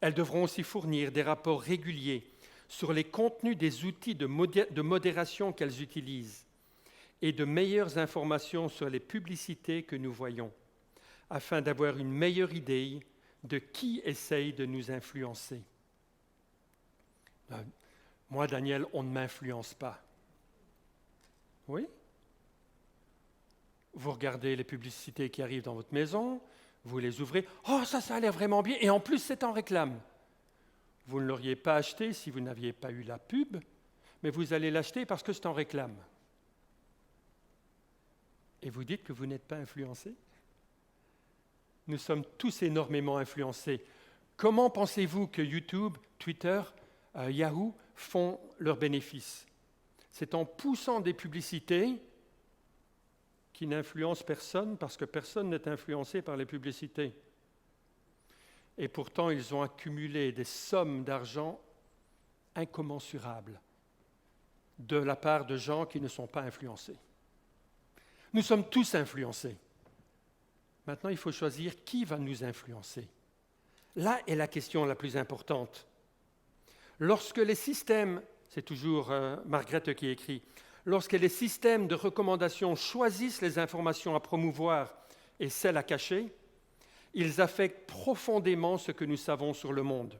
Speaker 1: Elles devront aussi fournir des rapports réguliers sur les contenus des outils de modération qu'elles utilisent et de meilleures informations sur les publicités que nous voyons, afin d'avoir une meilleure idée de qui essaye de nous influencer. Moi, Daniel, on ne m'influence pas. Oui? Vous regardez les publicités qui arrivent dans votre maison, vous les ouvrez. Oh, ça a l'air vraiment bien. Et en plus, c'est en réclame. Vous ne l'auriez pas acheté si vous n'aviez pas eu la pub, mais vous allez l'acheter parce que c'est en réclame. Et vous dites que vous n'êtes pas influencé? Nous sommes tous énormément influencés. Comment pensez-vous que YouTube, Twitter, Yahoo font leurs bénéfices? C'est en poussant des publicités qui n'influencent personne parce que personne n'est influencé par les publicités. Et pourtant, ils ont accumulé des sommes d'argent incommensurables de la part de gens qui ne sont pas influencés. Nous sommes tous influencés. Maintenant, il faut choisir qui va nous influencer. Là est la question la plus importante. Lorsque les systèmes, c'est toujours Margaret qui écrit, lorsque les systèmes de recommandation choisissent les informations à promouvoir et celles à cacher, ils affectent profondément ce que nous savons sur le monde.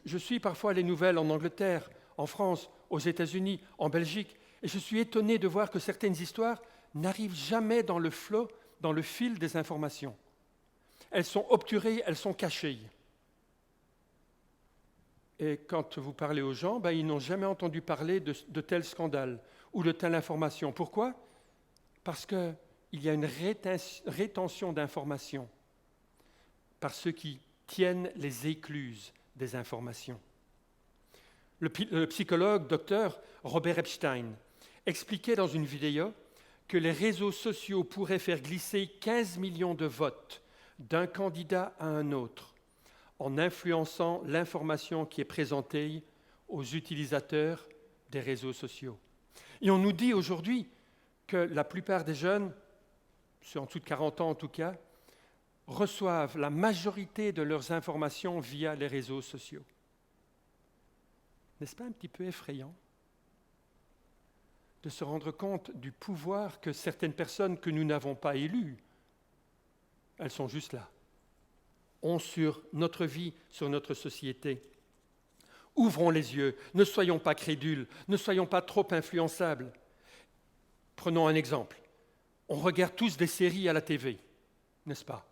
Speaker 1: Je suis parfois les nouvelles en Angleterre, en France, aux États-Unis, en Belgique, et je suis étonné de voir que certaines histoires n'arrivent jamais dans le flot, dans le fil des informations. Elles sont obturées, elles sont cachées. Et quand vous parlez aux gens, ils n'ont jamais entendu parler de tel scandale ou de telle information. Pourquoi ? Parce qu'il y a une rétention d'informations par ceux qui tiennent les écluses des informations. Le psychologue, docteur Robert Epstein, expliquait dans une vidéo que les réseaux sociaux pourraient faire glisser 15 millions de votes d'un candidat à un autre en influençant l'information qui est présentée aux utilisateurs des réseaux sociaux. Et on nous dit aujourd'hui que la plupart des jeunes, ceux en dessous de 40 ans en tout cas, reçoivent la majorité de leurs informations via les réseaux sociaux. N'est-ce pas un petit peu effrayant de se rendre compte du pouvoir que certaines personnes que nous n'avons pas élues, elles sont juste là, ont sur notre vie, sur notre société. Ouvrons les yeux, ne soyons pas crédules, ne soyons pas trop influençables. Prenons un exemple. On regarde tous des séries à la TV, n'est-ce pas ?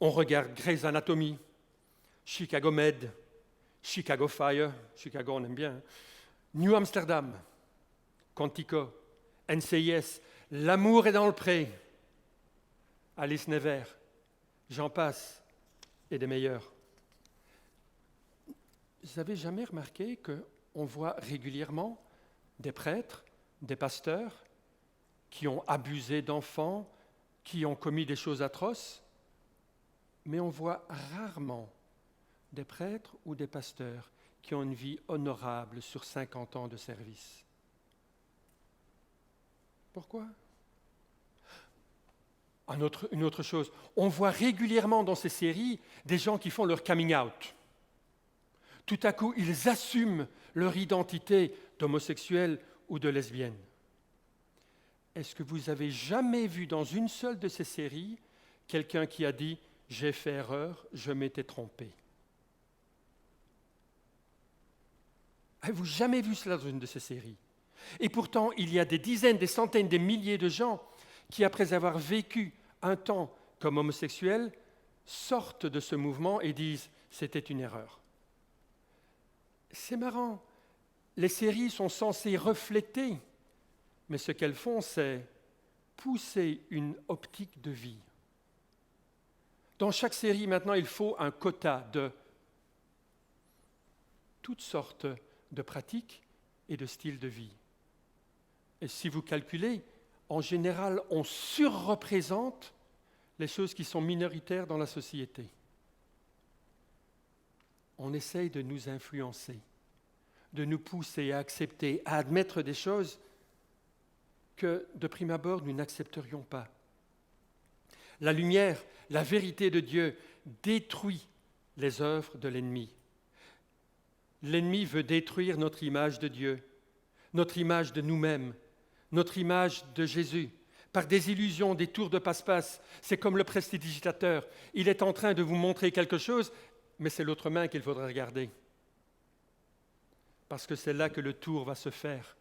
Speaker 1: On regarde Grey's Anatomy, Chicago Med, Chicago Fire, Chicago on aime bien, New Amsterdam, Quantico, NCIS, L'amour est dans le pré, Alice Nevers, j'en passe, et des meilleurs. Vous n'avez jamais remarqué qu'on voit régulièrement des prêtres, des pasteurs qui ont abusé d'enfants, qui ont commis des choses atroces, mais on voit rarement des prêtres ou des pasteurs qui ont une vie honorable sur 50 ans de service. Pourquoi ? Une autre chose, on voit régulièrement dans ces séries des gens qui font leur coming out. Tout à coup, ils assument leur identité d'homosexuel ou de lesbienne. Est-ce que vous avez jamais vu dans une seule de ces séries quelqu'un qui a dit « j'ai fait erreur, je m'étais trompé » ? Avez-vous jamais vu cela dans une de ces séries ? Et pourtant, il y a des dizaines, des centaines, des milliers de gens qui, après avoir vécu un temps comme homosexuels, sortent de ce mouvement et disent « c'était une erreur ». C'est marrant. Les séries sont censées refléter, mais ce qu'elles font, c'est pousser une optique de vie. Dans chaque série, maintenant, il faut un quota de toutes sortes de pratiques et de styles de vie. Et si vous calculez, en général, on surreprésente les choses qui sont minoritaires dans la société. On essaye de nous influencer, de nous pousser à accepter, à admettre des choses que, de prime abord, nous n'accepterions pas. La lumière, la vérité de Dieu détruit les œuvres de l'ennemi. L'ennemi veut détruire notre image de Dieu, notre image de nous-mêmes, notre image de Jésus, par des illusions, des tours de passe-passe. C'est comme le prestidigitateur. Il est en train de vous montrer quelque chose, mais c'est l'autre main qu'il faudra regarder. Parce que c'est là que le tour va se faire,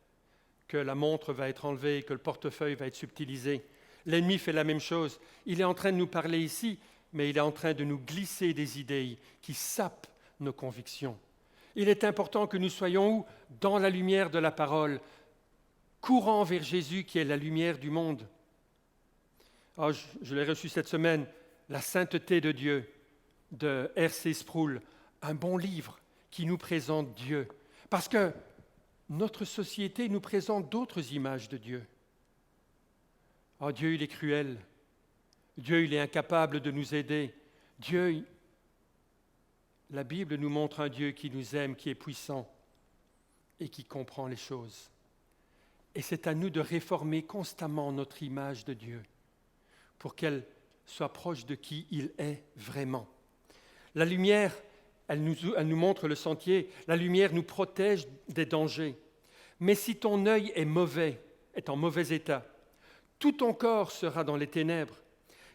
Speaker 1: que la montre va être enlevée, que le portefeuille va être subtilisé. L'ennemi fait la même chose. Il est en train de nous parler ici, mais il est en train de nous glisser des idées qui sapent nos convictions. Il est important que nous soyons où ? Dans la lumière de la parole, courant vers Jésus qui est la lumière du monde. Oh, je l'ai reçu cette semaine, La sainteté de Dieu, de R.C. Sproul, un bon livre qui nous présente Dieu. Parce que notre société nous présente d'autres images de Dieu. Oh, Dieu, il est cruel. Dieu, il est incapable de nous aider. Dieu, la Bible nous montre un Dieu qui nous aime, qui est puissant et qui comprend les choses. Et c'est à nous de réformer constamment notre image de Dieu pour qu'elle soit proche de qui il est vraiment. La lumière, elle nous montre le sentier. La lumière nous protège des dangers. Mais si ton œil est mauvais, est en mauvais état, tout ton corps sera dans les ténèbres.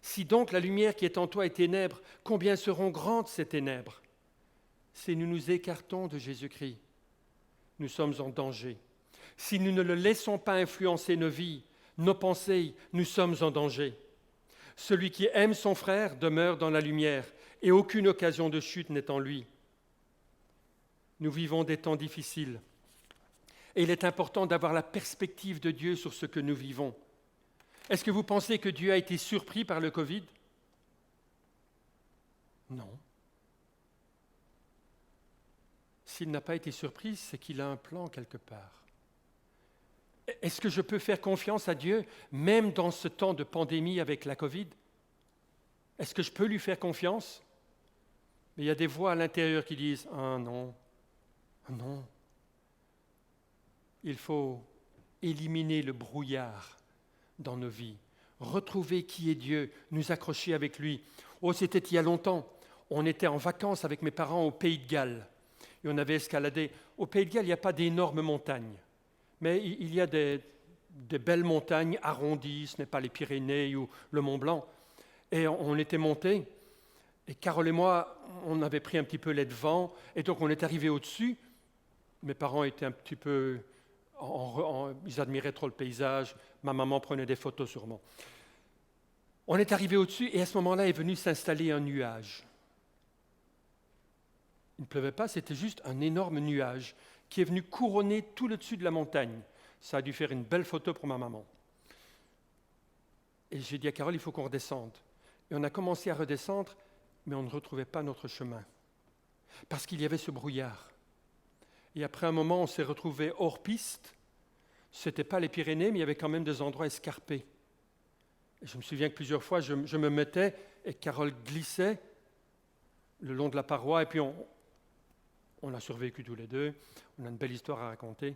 Speaker 1: Si donc la lumière qui est en toi est ténèbres, combien seront grandes ces ténèbres? Si nous nous écartons de Jésus-Christ, nous sommes en danger. Si nous ne le laissons pas influencer nos vies, nos pensées, nous sommes en danger. Celui qui aime son frère demeure dans la lumière et aucune occasion de chute n'est en lui. Nous vivons des temps difficiles et il est important d'avoir la perspective de Dieu sur ce que nous vivons. Est-ce que vous pensez que Dieu a été surpris par le Covid? Non. S'il n'a pas été surpris, c'est qu'il a un plan quelque part. Est-ce que je peux faire confiance à Dieu, même dans ce temps de pandémie avec la Covid? Est-ce que je peux lui faire confiance? Mais il y a des voix à l'intérieur qui disent « Ah non, ah non ». Il faut éliminer le brouillard dans nos vies, retrouver qui est Dieu, nous accrocher avec lui. Oh, c'était il y a longtemps. On était en vacances avec mes parents au Pays de Galles et on avait escaladé. Au Pays de Galles, il n'y a pas d'énormes montagnes, mais il y a des belles montagnes arrondies, ce n'est pas les Pyrénées ou le Mont Blanc. Et on était montés, et Carole et moi, on avait pris un petit peu les devants, et donc on est arrivé au-dessus. Mes parents étaient un petit peu... ils admiraient trop le paysage, ma maman prenait des photos sûrement. On est arrivé au-dessus, et à ce moment-là est venu s'installer un nuage. Il ne pleuvait pas, c'était juste un énorme nuage qui est venu couronner tout le dessus de la montagne. Ça a dû faire une belle photo pour ma maman. Et j'ai dit à Carole, il faut qu'on redescende. Et on a commencé à redescendre, mais on ne retrouvait pas notre chemin, parce qu'il y avait ce brouillard. Et après un moment, on s'est retrouvés hors piste. Ce n'était pas les Pyrénées, mais il y avait quand même des endroits escarpés. Et je me souviens que plusieurs fois, je me mettais et Carole glissait le long de la paroi, et puis on a survécu tous les deux. On a une belle histoire à raconter.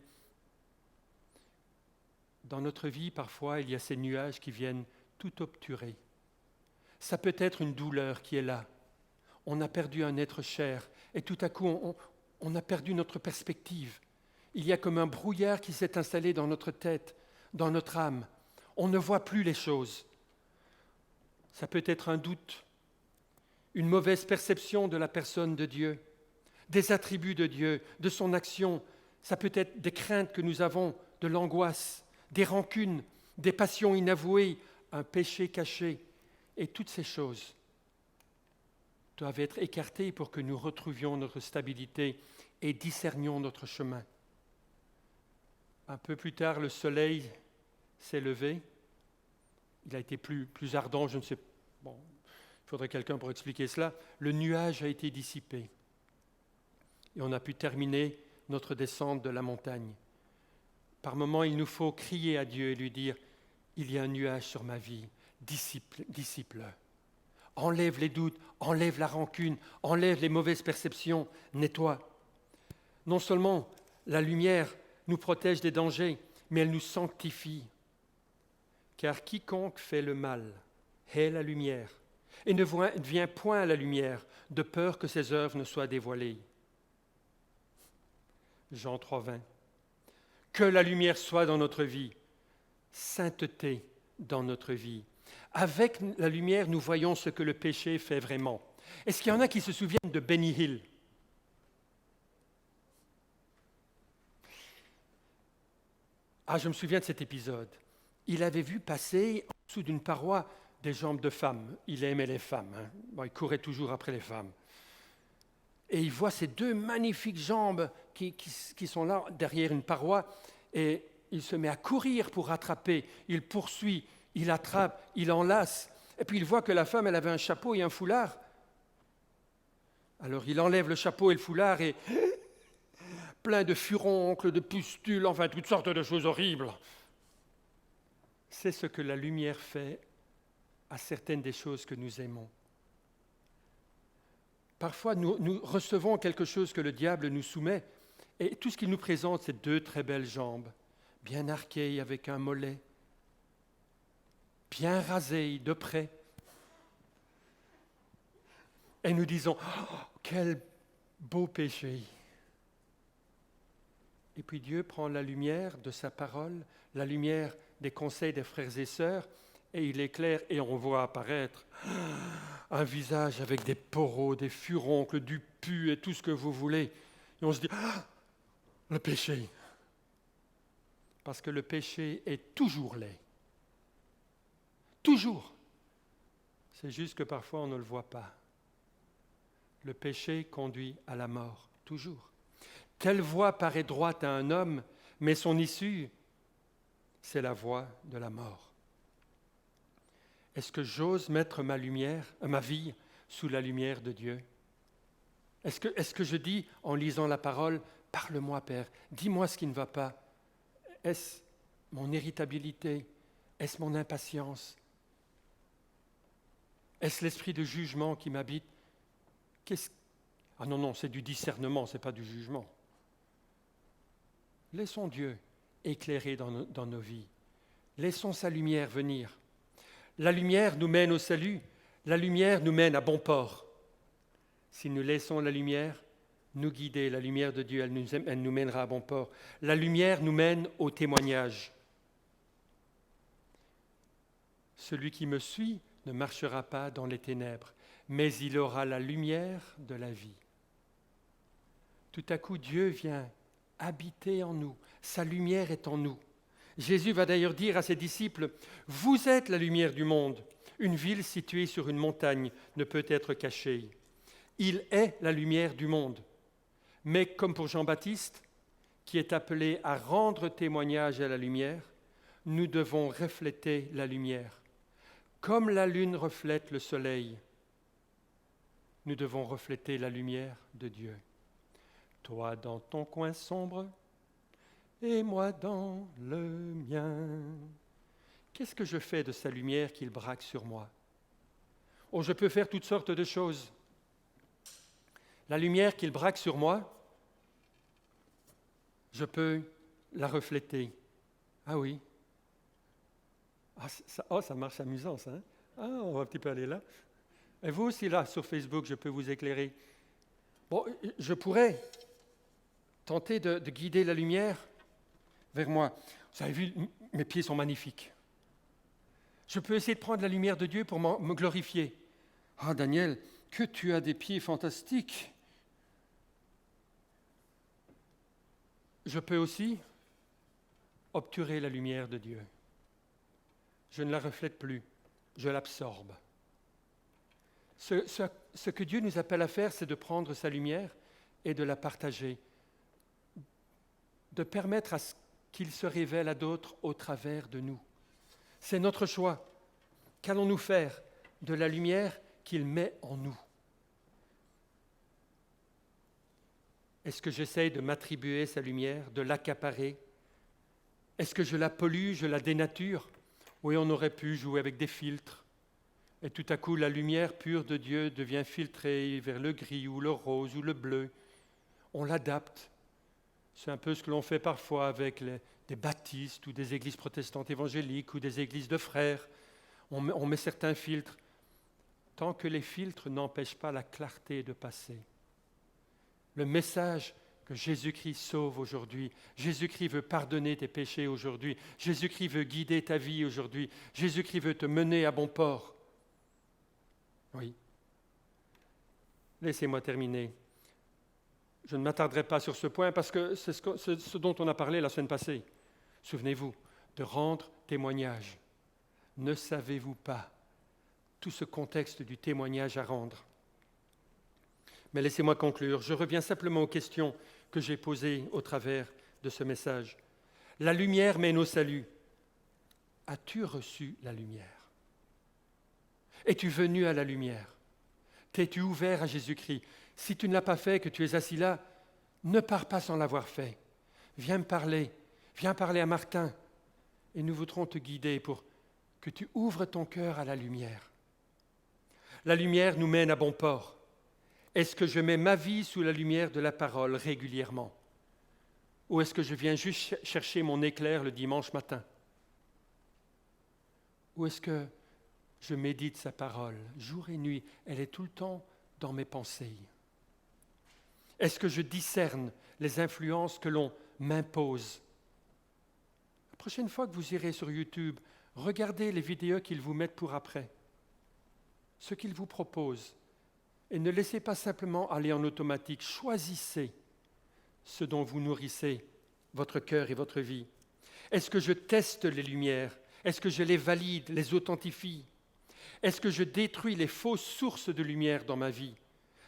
Speaker 1: Dans notre vie, parfois, il y a ces nuages qui viennent tout obturer. Ça peut être une douleur qui est là. On a perdu un être cher, et tout à coup, on a perdu notre perspective. Il y a comme un brouillard qui s'est installé dans notre tête, dans notre âme. On ne voit plus les choses. Ça peut être un doute, une mauvaise perception de la personne de Dieu, des attributs de Dieu, de son action. Ça peut être des craintes que nous avons, de l'angoisse, des rancunes, des passions inavouées, un péché caché. Et toutes ces choses doivent être écartées pour que nous retrouvions notre stabilité et discernions notre chemin. Un peu plus tard, le soleil s'est levé. Il a été plus ardent, je ne sais pas. Bon, il faudrait quelqu'un pour expliquer cela. Le nuage a été dissipé. Et on a pu terminer notre descente de la montagne. Par moments, il nous faut crier à Dieu et lui dire « Il y a un nuage sur ma vie, dissipe-le. Enlève les doutes, enlève la rancune, enlève les mauvaises perceptions, nettoie. » Non seulement la lumière nous protège des dangers, mais elle nous sanctifie. Car quiconque fait le mal hait la lumière et ne vient point à la lumière de peur que ses œuvres ne soient dévoilées. Jean 3,20. Que la lumière soit dans notre vie, sainteté dans notre vie. Avec la lumière, nous voyons ce que le péché fait vraiment. Est-ce qu'il y en a qui se souviennent de Benny Hill? Ah, je me souviens de cet épisode. Il avait vu passer en dessous d'une paroi des jambes de femmes. Il aimait les femmes. Bon, il courait toujours après les femmes. Et il voit ces deux magnifiques jambes qui sont là derrière une paroi. Et il se met à courir pour rattraper. Il poursuit, il attrape, il enlace. Et puis il voit que la femme, elle avait un chapeau et un foulard. Alors il enlève le chapeau et le foulard et plein de furoncles, de pustules, enfin toutes sortes de choses horribles. C'est ce que la lumière fait à certaines des choses que nous aimons. Parfois, nous recevons quelque chose que le diable nous soumet, et tout ce qu'il nous présente, c'est 2 très belles jambes, bien arquées avec un mollet, bien rasées de près. Et nous disons, oh, quel beau péché. Et puis Dieu prend la lumière de sa parole, la lumière des conseils des frères et sœurs, et il éclaire, et on voit apparaître un visage avec des poros, des furoncles, du pu et tout ce que vous voulez. Et on se dit, le péché. Parce que le péché est toujours laid. Toujours. C'est juste que parfois on ne le voit pas. Le péché conduit à la mort, toujours. Telle voie paraît droite à un homme, mais son issue, c'est la voie de la mort. Est-ce que j'ose mettre ma vie, sous la lumière de Dieu? Est-ce que je dis, en lisant la parole, parle-moi, Père, dis-moi ce qui ne va pas? Est-ce mon irritabilité? Est-ce mon impatience? Est-ce l'esprit de jugement qui m'habite? Ah non, c'est du discernement, ce n'est pas du jugement. Laissons Dieu éclairer dans nos vies. Laissons sa lumière venir. La lumière nous mène au salut. La lumière nous mène à bon port. Si nous laissons la lumière nous guider, la lumière de Dieu, elle nous mènera à bon port. La lumière nous mène au témoignage. Celui qui me suit ne marchera pas dans les ténèbres, mais il aura la lumière de la vie. Tout à coup, Dieu vient habiter en nous. Sa lumière est en nous. Jésus va d'ailleurs dire à ses disciples, « Vous êtes la lumière du monde. Une ville située sur une montagne ne peut être cachée. Il est la lumière du monde. » Mais comme pour Jean-Baptiste, qui est appelé à rendre témoignage à la lumière, nous devons refléter la lumière. Comme la lune reflète le soleil, nous devons refléter la lumière de Dieu. Toi dans ton coin sombre, et moi dans le mien. Qu'est-ce que je fais de sa lumière qu'il braque sur moi? Oh, je peux faire toutes sortes de choses. La lumière qu'il braque sur moi, je peux la refléter. Ah oui. Ça marche amusant, ça. Hein? On va un petit peu aller là. Et vous aussi, là, sur Facebook, je peux vous éclairer. Bon, je pourrais tenter de guider la lumière vers moi. Vous avez vu, mes pieds sont magnifiques. Je peux essayer de prendre la lumière de Dieu pour me glorifier. Ah, Daniel, que tu as des pieds fantastiques. Je peux aussi obturer la lumière de Dieu. Je ne la reflète plus, je l'absorbe. Ce que Dieu nous appelle à faire, c'est de prendre sa lumière et de la partager, de permettre à ce qu'il se révèle à d'autres au travers de nous. C'est notre choix. Qu'allons-nous faire de la lumière qu'il met en nous? Est-ce que j'essaye de m'attribuer sa lumière, de l'accaparer? Est-ce que je la pollue, je la dénature? Oui, on aurait pu jouer avec des filtres. Et tout à coup, la lumière pure de Dieu devient filtrée vers le gris ou le rose ou le bleu. On l'adapte. C'est un peu ce que l'on fait parfois avec des baptistes ou des églises protestantes évangéliques ou des églises de frères. On met certains filtres. Tant que les filtres n'empêchent pas la clarté de passer. Le message que Jésus-Christ sauve aujourd'hui, Jésus-Christ veut pardonner tes péchés aujourd'hui, Jésus-Christ veut guider ta vie aujourd'hui, Jésus-Christ veut te mener à bon port. Oui. Laissez-moi terminer. Je ne m'attarderai pas sur ce point parce que c'est ce dont on a parlé la semaine passée. Souvenez-vous, de rendre témoignage. Ne savez-vous pas tout ce contexte du témoignage à rendre? Mais laissez-moi conclure. Je reviens simplement aux questions que j'ai posées au travers de ce message. La lumière mène au salut. As-tu reçu la lumière? Es-tu venu à la lumière? T'es-tu ouvert à Jésus-Christ? Si tu ne l'as pas fait, que tu es assis là, ne pars pas sans l'avoir fait. Viens me parler. Viens parler à Martin. Et nous voudrons te guider pour que tu ouvres ton cœur à la lumière. La lumière nous mène à bon port. Est-ce que je mets ma vie sous la lumière de la parole régulièrement? Ou est-ce que je viens juste chercher mon éclair le dimanche matin? Ou est-ce que je médite sa parole jour et nuit? Elle est tout le temps dans mes pensées. Est-ce que je discerne les influences que l'on m'impose? La prochaine fois que vous irez sur YouTube, regardez les vidéos qu'ils vous mettent pour après, ce qu'ils vous proposent, et ne laissez pas simplement aller en automatique. Choisissez ce dont vous nourrissez votre cœur et votre vie. Est-ce que je teste les lumières? Est-ce que je les valide, les authentifie? Est-ce que je détruis les fausses sources de lumière dans ma vie?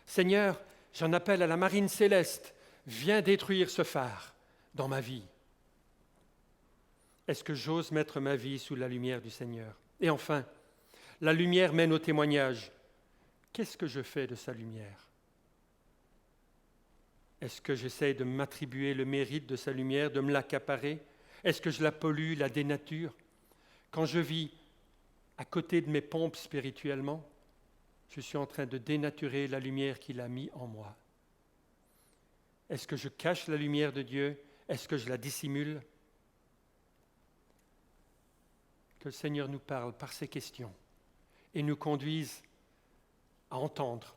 Speaker 1: Seigneur, j'en appelle à la marine céleste, viens détruire ce phare dans ma vie. Est-ce que j'ose mettre ma vie sous la lumière du Seigneur? Et enfin, la lumière mène au témoignage. Qu'est-ce que je fais de sa lumière? Est-ce que j'essaie de m'attribuer le mérite de sa lumière, de me l'accaparer? Est-ce que je la pollue, la dénature? Quand je vis à côté de mes pompes spirituellement, je suis en train de dénaturer la lumière qu'il a mis en moi. Est-ce que je cache la lumière de Dieu? Est-ce que je la dissimule? Que le Seigneur nous parle par ces questions et nous conduise à entendre.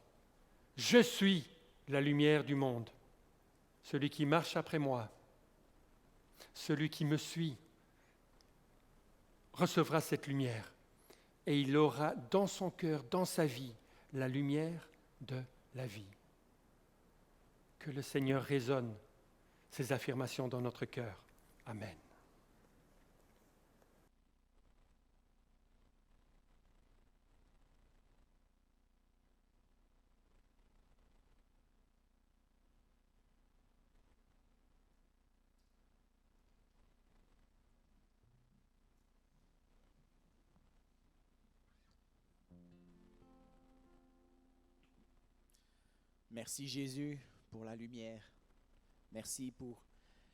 Speaker 1: Je suis la lumière du monde. Celui qui marche après moi, celui qui me suit, recevra cette lumière et il aura dans son cœur, dans sa vie, la lumière de la vie. Que le Seigneur résonne ces affirmations dans notre cœur. Amen.
Speaker 2: Merci Jésus pour la lumière. Merci pour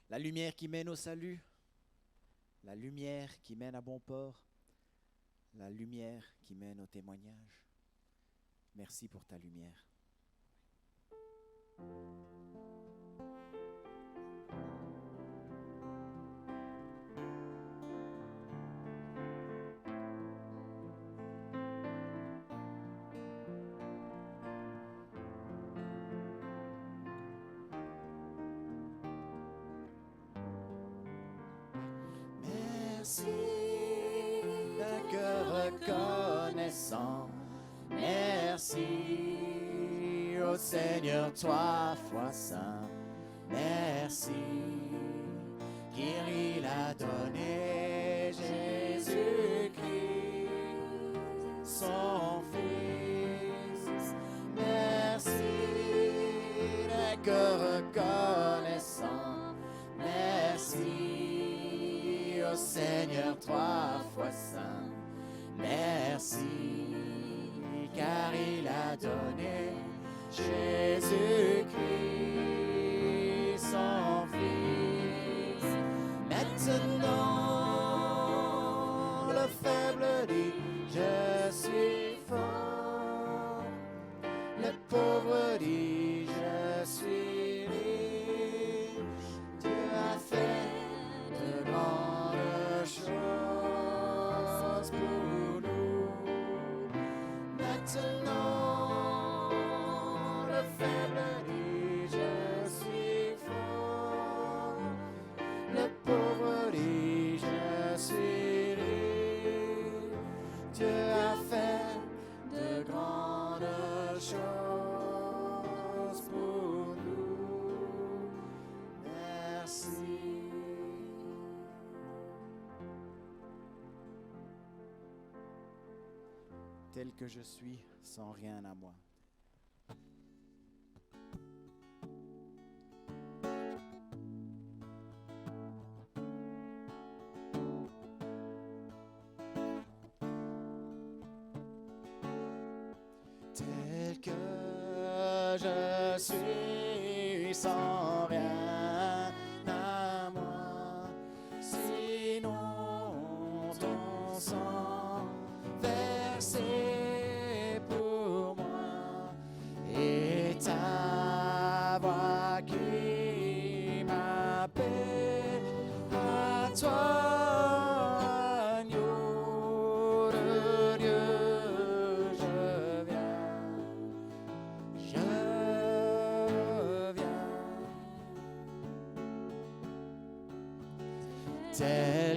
Speaker 2: la lumière qui mène au salut, la lumière qui mène à bon port, la lumière qui mène au témoignage. Merci pour ta lumière. Merci, d'un cœur reconnaissant. Merci, ô Seigneur, toi, foi saint. Merci, qu'il a donné Jésus-Christ, son Fils. Merci, d'un cœur reconnaissant. Merci, ô Seigneur, toi, foi saint. Merci, car il a donné Jésus-Christ, son Fils. Maintenant, le faible dit, je suis fort. Le pauvre dit, je suis riche. Dieu a fait de grandes choses pour nous. Maintenant, le faible dit, je suis fort. Le pauvre dit, je suis riche. Dieu a fait de grandes choses pour nous. Merci. Tel que je suis, sans rien à moi. Tel que je suis, sans rien à moi, sinon ton sang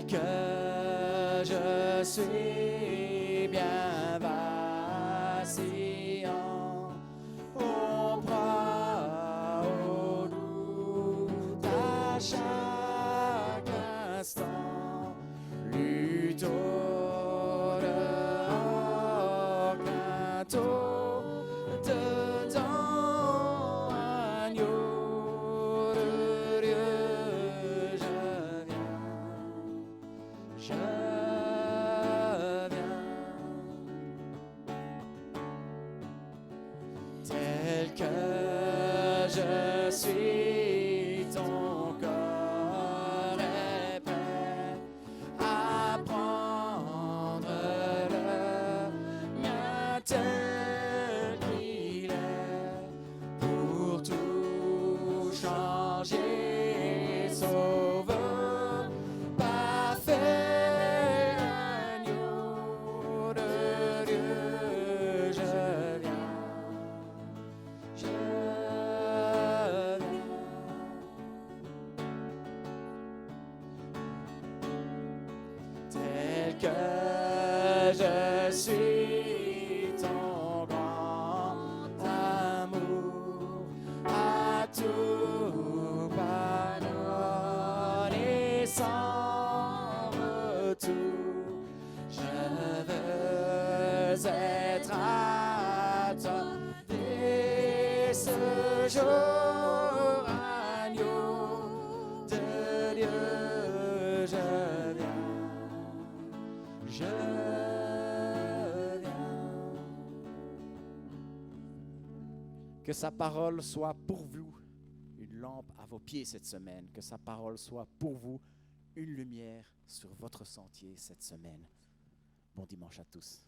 Speaker 2: que je suis bien vacillant, au bras, au doute, à chaque instant, plutôt dehors qu'un dedans, agneau de Dieu, je viens. Tel que je suis, ton corps est prêt à prendre le mien tel qu'il est, pour tout changer, sauveur, parfait, agneau de Dieu, je viens. Tel que je suis, ton grand amour à tout pardonner sans retour. Je veux être à toi dès ce jour, agneau de Dieu, je viens. Je viens. Que sa parole soit pour vous une lampe à vos pieds cette semaine. Que sa parole soit pour vous une lumière sur votre sentier cette semaine. Bon dimanche à tous.